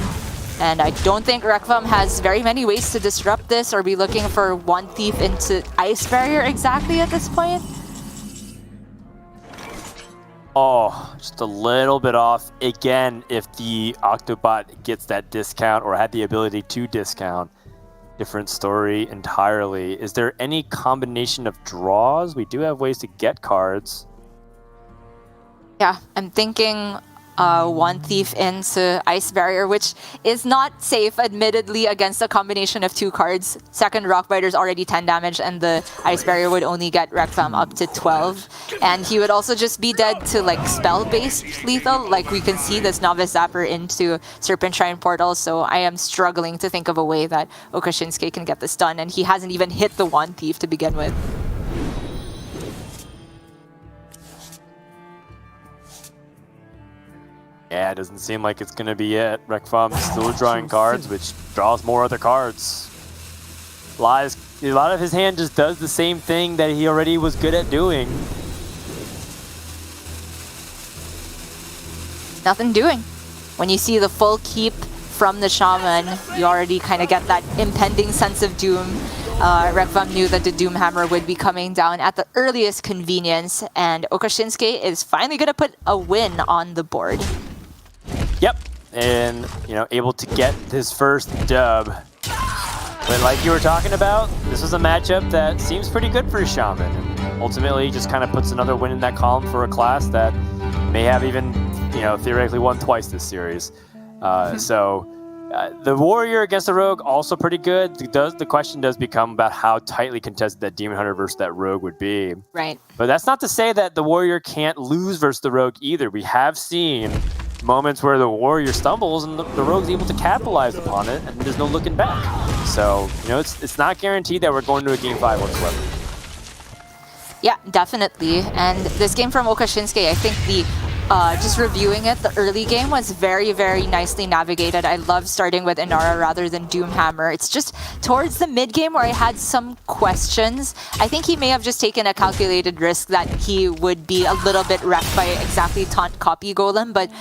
And I don't think reqvam has very many ways to disrupt this or be looking for one thief into Ice Barrier exactly at this point. Oh, just a little bit off. Again, if the Octobot gets that discount or had the ability to discount, different story entirely. Is there any combination of draws? We do have ways to get cards. Yeah, I'm thinking one thief into Ice Barrier, which is not safe, admittedly, against a combination of 2 cards. Second Rockbiter's already 10 damage, and the Ice Barrier would only get reqvam up to 12. And he would also just be dead to like spell-based lethal, like we can see this Novice Zapper into Serpent Shrine Portal. So I am struggling to think of a way that okasinnsuke can get this done, and he hasn't even hit the one thief to begin with. Yeah, it doesn't seem like it's going to be it. reqvam still drawing cards, which draws more other cards. A lot of his hand just does the same thing that he already was good at doing. Nothing doing. When you see the full keep from the Shaman, you already kind of get that impending sense of doom. reqvam knew that the Doom Hammer would be coming down at the earliest convenience, and okasinnsuke is finally going to put a win on the board. Yep, and able to get his first dub. But like you were talking about, this is a matchup that seems pretty good for Shaman. And ultimately, just kind of puts another win in that column for a class that may have even, theoretically won twice this series. So the Warrior against the Rogue also pretty good. The question does become about how tightly contested that Demon Hunter versus that Rogue would be. Right. But that's not to say that the Warrior can't lose versus the Rogue either. We have seen moments where the Warrior stumbles and the Rogue's able to capitalize upon it, and there's no looking back. So, it's not guaranteed that we're going to a Game 5 whatsoever. Yeah, definitely. And this game from okasinnsuke, I think just reviewing it, the early game was very, very nicely navigated. I love starting with Inara rather than Doomhammer. It's just towards the mid game where I had some questions. I think he may have just taken a calculated risk that he would be a little bit wrecked by exactly Taunt Copy Golem, but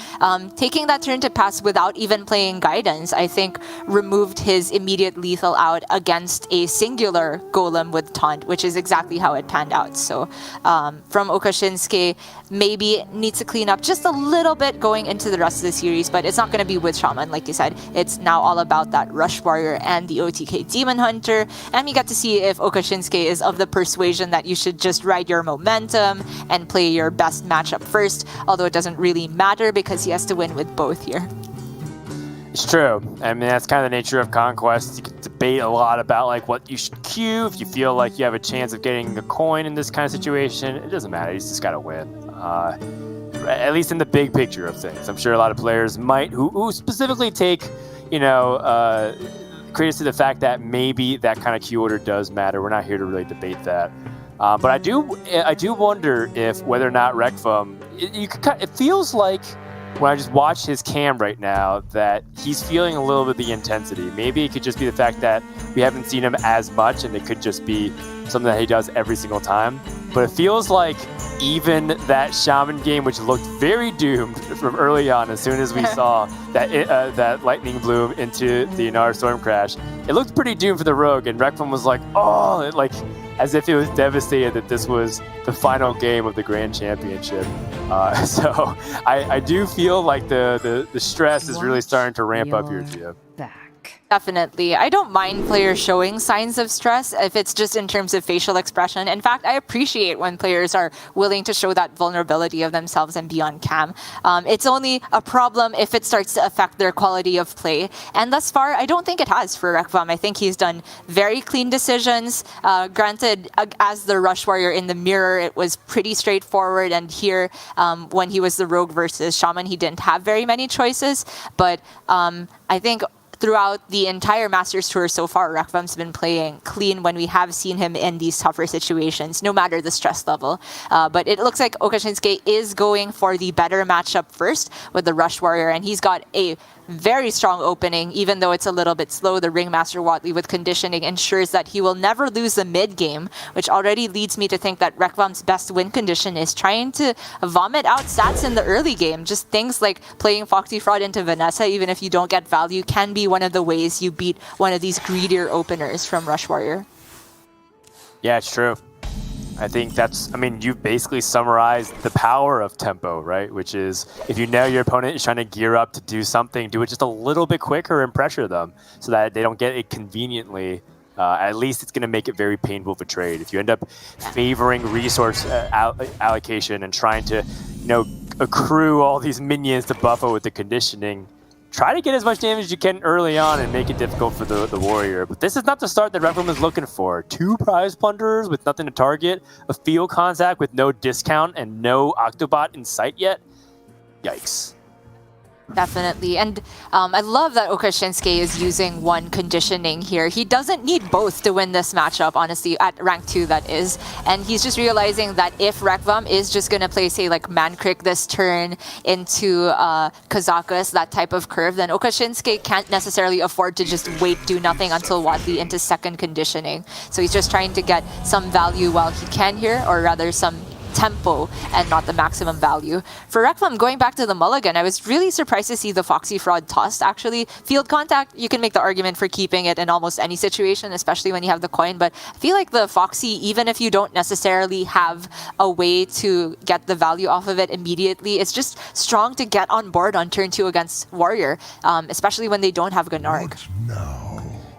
taking that turn to pass without even playing Guidance, I think removed his immediate lethal out against a singular Golem with Taunt, which is exactly how it panned out. So from okasinnsuke, maybe needs to clean up just a little bit going into the rest of the series, but it's not going to be with Shaman, like you said. It's now all about that Rush Warrior and the OTK Demon Hunter, and we get to see if okasinnsuke is of the persuasion that you should just ride your momentum and play your best matchup first, although it doesn't really matter because he has to win with both here. It's true. I mean, that's kind of the nature of Conquest. You can debate a lot about like what you should queue if you feel like you have a chance of getting a coin in this kind of situation. It doesn't matter. He's just got to win. At least in the big picture of things. I'm sure a lot of players might, who specifically take, credence to the fact that maybe that kind of queue order does matter. We're not here to really debate that. But I do wonder if whether or not reqvam, it feels like when I just watch his cam right now that he's feeling a little bit of the intensity. Maybe it could just be the fact that we haven't seen him as much, and it could just be something that he does every single time. But it feels like even that Shaman game, which looked very doomed from early on, as soon as we saw that Lightning Bloom into the Inara Storm Crash, it looked pretty doomed for the Rogue, and reqvam was like, as if it was devastated that this was the final game of the Grand Championship. So I do feel like the stress is really starting to ramp up here, Gia. Definitely. I don't mind players showing signs of stress if it's just in terms of facial expression. In fact, I appreciate when players are willing to show that vulnerability of themselves and be on cam. It's only a problem if it starts to affect their quality of play. And thus far, I don't think it has for reqvam. I think he's done very clean decisions. Granted, as the Rush Warrior in the mirror, it was pretty straightforward. And here, when he was the Rogue versus Shaman, he didn't have very many choices. But I think throughout the entire Masters Tour so far, reqvam's been playing clean when we have seen him in these tougher situations, no matter the stress level. But it looks like okasinnsuke is going for the better matchup first with the Rush Warrior, and he's got a very strong opening, even though it's a little bit slow. The Ringmaster Watley with conditioning ensures that he will never lose the mid game, which already leads me to think that reqvam's best win condition is trying to vomit out stats in the early game. Just things like playing Foxy Fraud into Vanessa, even if you don't get value, can be one of the ways you beat one of these greedier openers from Rush Warrior. Yeah, it's true. I think that's, I mean, you've basically summarized the power of tempo, right? Which is, if you know your opponent is trying to gear up to do something, do it just a little bit quicker and pressure them so that they don't get it conveniently. At least it's going to make it very painful for trade. If you end up favoring resource allocation and trying to, you know, accrue all these minions to buffer with the conditioning, try to get as much damage as you can early on and make it difficult for the warrior. But this is not the start that reqvam is looking for. 2 prize plunderers with nothing to target, a field contact with no discount, and no Octobot in sight yet. Yikes. Definitely. And I love that okasinnsuke is using one conditioning here. He doesn't need both to win this matchup, honestly, at rank 2 that is. And he's just realizing that if reqvam is just going to play, say, like Mankrik this turn into Kazakus, that type of curve, then okasinnsuke can't necessarily afford to just wait, do nothing until Watley into second conditioning. So he's just trying to get some value while he can here, or rather some tempo and not the maximum value. For reqvam, going back to the mulligan, I was really surprised to see the Foxy Fraud tossed. Actually, field contact, you can make the argument for keeping it in almost any situation, especially when you have the coin, but I feel like the Foxy, even if you don't necessarily have a way to get the value off of it immediately, it's just strong to get on board on turn 2 against Warrior, especially when they don't have Gunarg.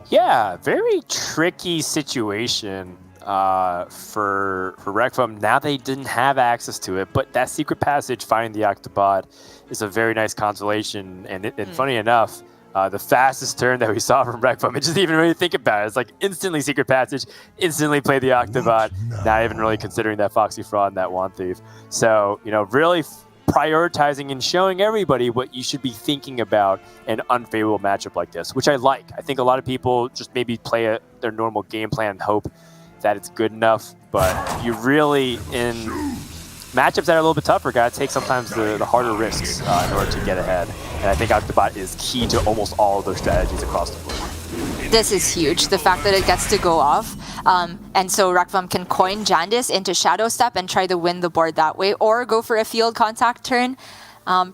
Yeah, very tricky situation. For reqvam. Now they didn't have access to it, but that secret passage, finding the Octobot, is a very nice consolation. And funny enough, the fastest turn that we saw from reqvam, it just even really think about it. It's like instantly secret passage, instantly play the Octobot, not even really considering that Foxy Fraud and that Wand Thief. So, you know, really prioritizing and showing everybody what you should be thinking about an unfavorable matchup like this, which I like. I think a lot of people just maybe play their normal game plan and hope that it's good enough, but you really, in matchups that are a little bit tougher, gotta take sometimes the harder risks in order to get ahead. And I think Octobot is key to almost all of those strategies across the board. This is huge, the fact that it gets to go off. And so reqvam can coin Jandis into Shadow Step and try to win the board that way, or go for a field contact turn.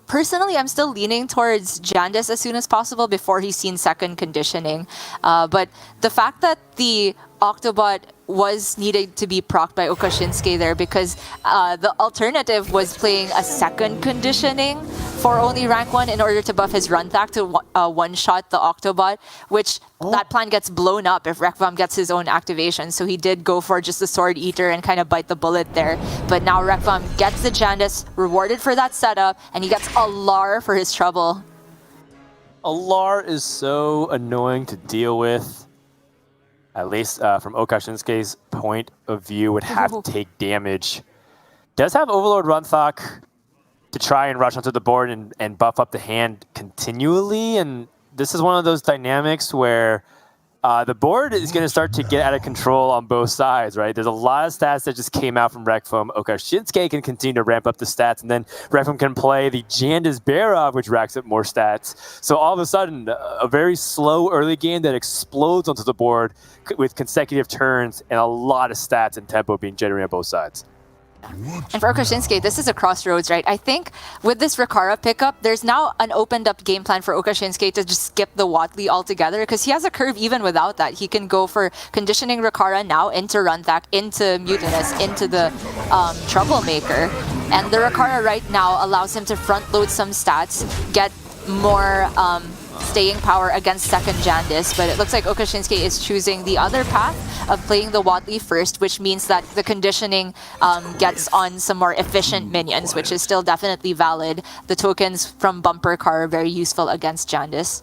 Personally, I'm still leaning towards Jandis as soon as possible before he's seen second conditioning. But the fact that the Octobot was needed to be procced by okasinnsuke there, because the alternative was playing a second conditioning for only rank 1 in order to buff his run attack to one-shot the Octobot, which that plan gets blown up if reqvam gets his own activation. So he did go for just the Sword Eater and kind of bite the bullet there. But now reqvam gets the Jandis, rewarded for that setup, and he gets a Lar for his trouble. A Lar is so annoying to deal with. At least from okasinnsuke's point of view, would have to take damage. Does have Overlord Runthok to try and rush onto the board and buff up the hand continually, and this is one of those dynamics where the board is going to start to get out of control on both sides, right? There's a lot of stats that just came out from reqvam. okasinnsuke can continue to ramp up the stats, and then reqvam can play the Jandis Barov, which racks up more stats. So all of a sudden, a very slow early game that explodes onto the board with consecutive turns and a lot of stats and tempo being generated on both sides. And for okasinnsuke, this is a crossroads, right? I think with this Rikara pickup, there's now an opened up game plan for okasinnsuke to just skip the Watley altogether, because he has a curve even without that. He can go for conditioning Rikara now into Runthak, into Mutinous, into the Troublemaker. And the Rikara right now allows him to front load some stats, get more staying power against second Jandis, but it looks like okasinnsuke is choosing the other path of playing the Watley first, which means that the conditioning gets on some more efficient minions, which is still definitely valid. The tokens from Bumper Car are very useful against Jandis.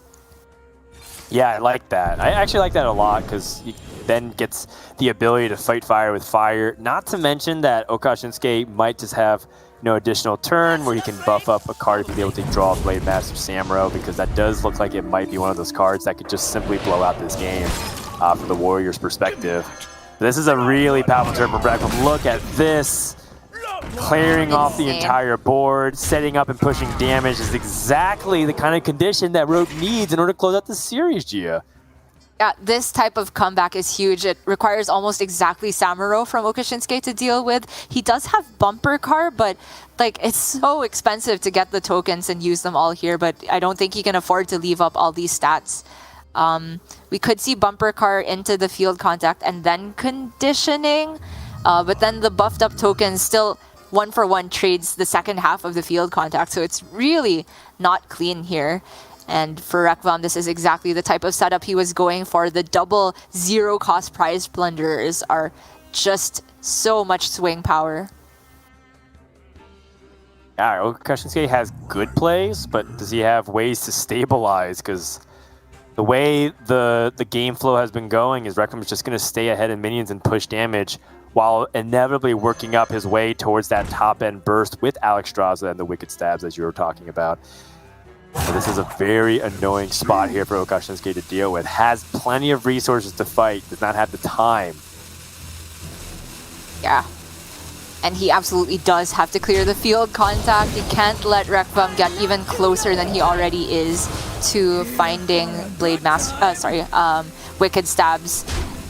Yeah, I like that. I actually like that a lot, because he then gets the ability to fight fire with fire. Not to mention that okasinnsuke might just have no additional turn where he can buff up a card to be able to draw a Blade Master Samuro, because that does look like it might be one of those cards that could just simply blow out this game from the Warriors' perspective. This is a really powerful turn for reqvam. Look at this. Clearing off the Insane. entire board, setting up and pushing damage is exactly the kind of condition that Rogue needs in order to close out the series, Gia. Yeah, this type of comeback is huge. It requires almost exactly Samuro from okasinnsuke to deal with. He does have Bumper Car, but like it's so expensive to get the tokens and use them all here, but I don't think he can afford to leave up all these stats. We could see Bumper Car into the field contact and then conditioning, but then the buffed up tokens still 1-for-1 trades the second half of the field contact, so it's really not clean here. And for reqvam, this is exactly the type of setup he was going for. The double zero cost prize plunderers are just so much swing power. Yeah, okasinnsuke has good plays, but does he have ways to stabilize? Because the way the game flow has been going is reqvam is just going to stay ahead in minions and push damage while inevitably working up his way towards that top-end burst with Alexstrasza and the Wicked Stabs, as you were talking about. So this is a very annoying spot here for okasinnsuke to deal with. Has plenty of resources to fight, does not have the time. Yeah. And he absolutely does have to clear the field contact. He can't let reqvam get even closer than he already is to finding Wicked Stabs.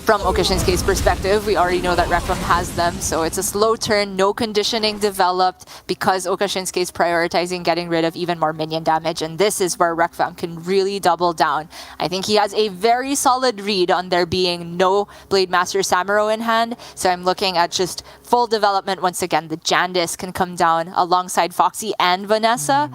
From okasinnsuke's perspective, we already know that reqvam has them, so it's a slow turn, no conditioning developed because okasinnsuke is prioritizing getting rid of even more minion damage, and this is where reqvam can really double down. I think he has a very solid read on there being no Blade Master Samuro in hand, so I'm looking at just full development once again. The Jandis can come down alongside Foxy and Vanessa.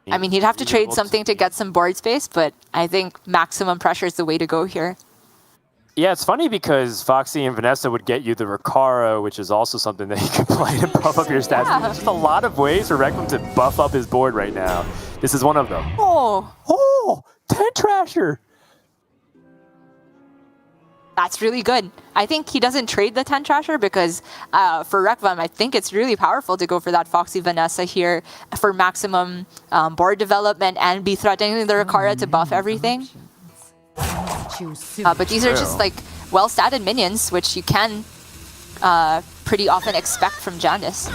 I mean, he'd have to trade something to get some board space, but I think maximum pressure is the way to go here. Yeah, it's funny because Foxy and Vanessa would get you the Recaro, which is also something that you can play to buff up your stats. Yeah. There's just a lot of ways for reqvam to buff up his board right now. This is one of them. Oh, 10 Trasher! that's really good. I think he doesn't trade the 10 Trasher because for reqvam, I think it's really powerful to go for that Foxy Vanessa here for maximum board development and be threatening the Recaro to buff everything. But these are just like well-statted minions, which you can pretty often expect from Jandis.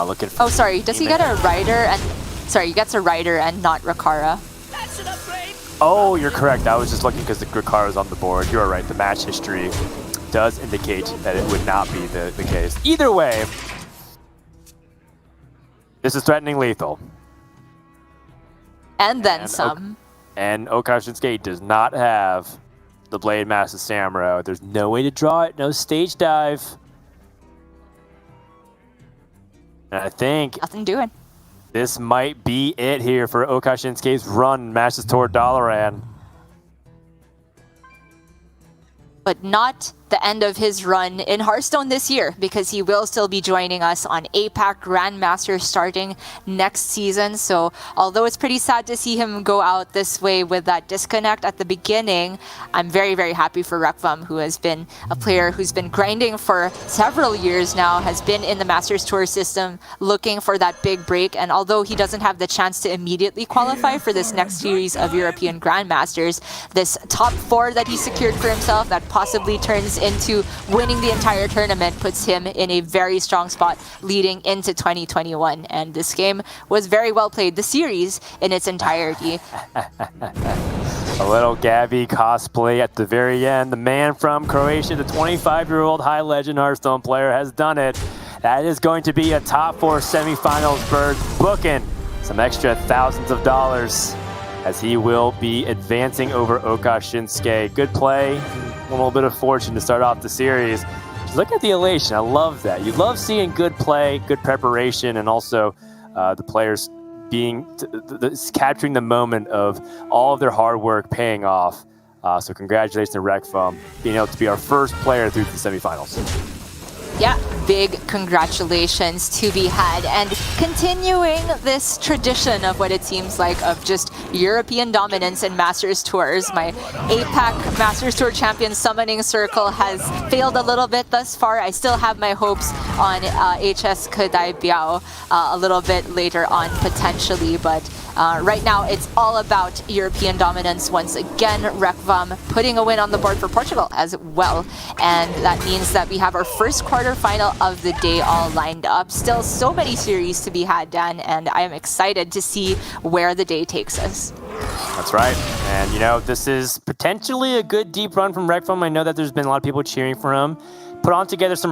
Looking for... Oh, sorry. Does he get a Rider and... Sorry, he gets a Rider and not Recaro. That's an upgrade. Oh, you're correct. I was just looking because the Recaro is on the board. You're right. The match history does indicate that it would not be the case. Either way, this is threatening lethal. And then some. And okasinnsuke does not have the Blade Master Samuro. There's no way to draw it. No stage dive. And I think Nothing doing. this might be it here for okasinnsuke's run, Masters Tour Dalaran. But not the end of his run in Hearthstone this year, because he will still be joining us on APAC Grandmaster starting next season. So although it's pretty sad to see him go out this way with that disconnect at the beginning, I'm very, very happy for reqvam, who has been a player who's been grinding for several years now, has been in the Masters Tour system looking for that big break. And although he doesn't have the chance to immediately qualify for this next series of European Grandmasters, this top 4 that he secured for himself that possibly turns into winning the entire tournament puts him in a very strong spot leading into 2021. And this game was very well played, the series in its entirety. A little Gabby cosplay at the very end. The man from Croatia, the 25-year-old high legend Hearthstone player, has done it. That is going to be a top 4 semifinals berth, booking some extra thousands of dollars as he will be advancing over okasinnsuke. Good play, a little bit of fortune to start off the series. Just look at the elation. I love that. You love seeing good play, good preparation, and also the players being capturing the moment of all of their hard work paying off. So congratulations to reqvam being able to be our first player through the semifinals. Yeah, big congratulations to be had, and continuing this tradition of what it seems like of just European dominance in Masters Tours. My APAC Masters Tour champion summoning circle has failed a little bit thus far. I still have my hopes on HS Kadai Biao a little bit later on potentially, but Right now, it's all about European dominance once again. reqvam putting a win on the board for Portugal as well. And that means that we have our first quarterfinal of the day all lined up. Still so many series to be had, Dan, and I am excited to see where the day takes us. That's right. And, you know, this is potentially a good deep run from reqvam. I know that there's been a lot of people cheering for him. Put on together some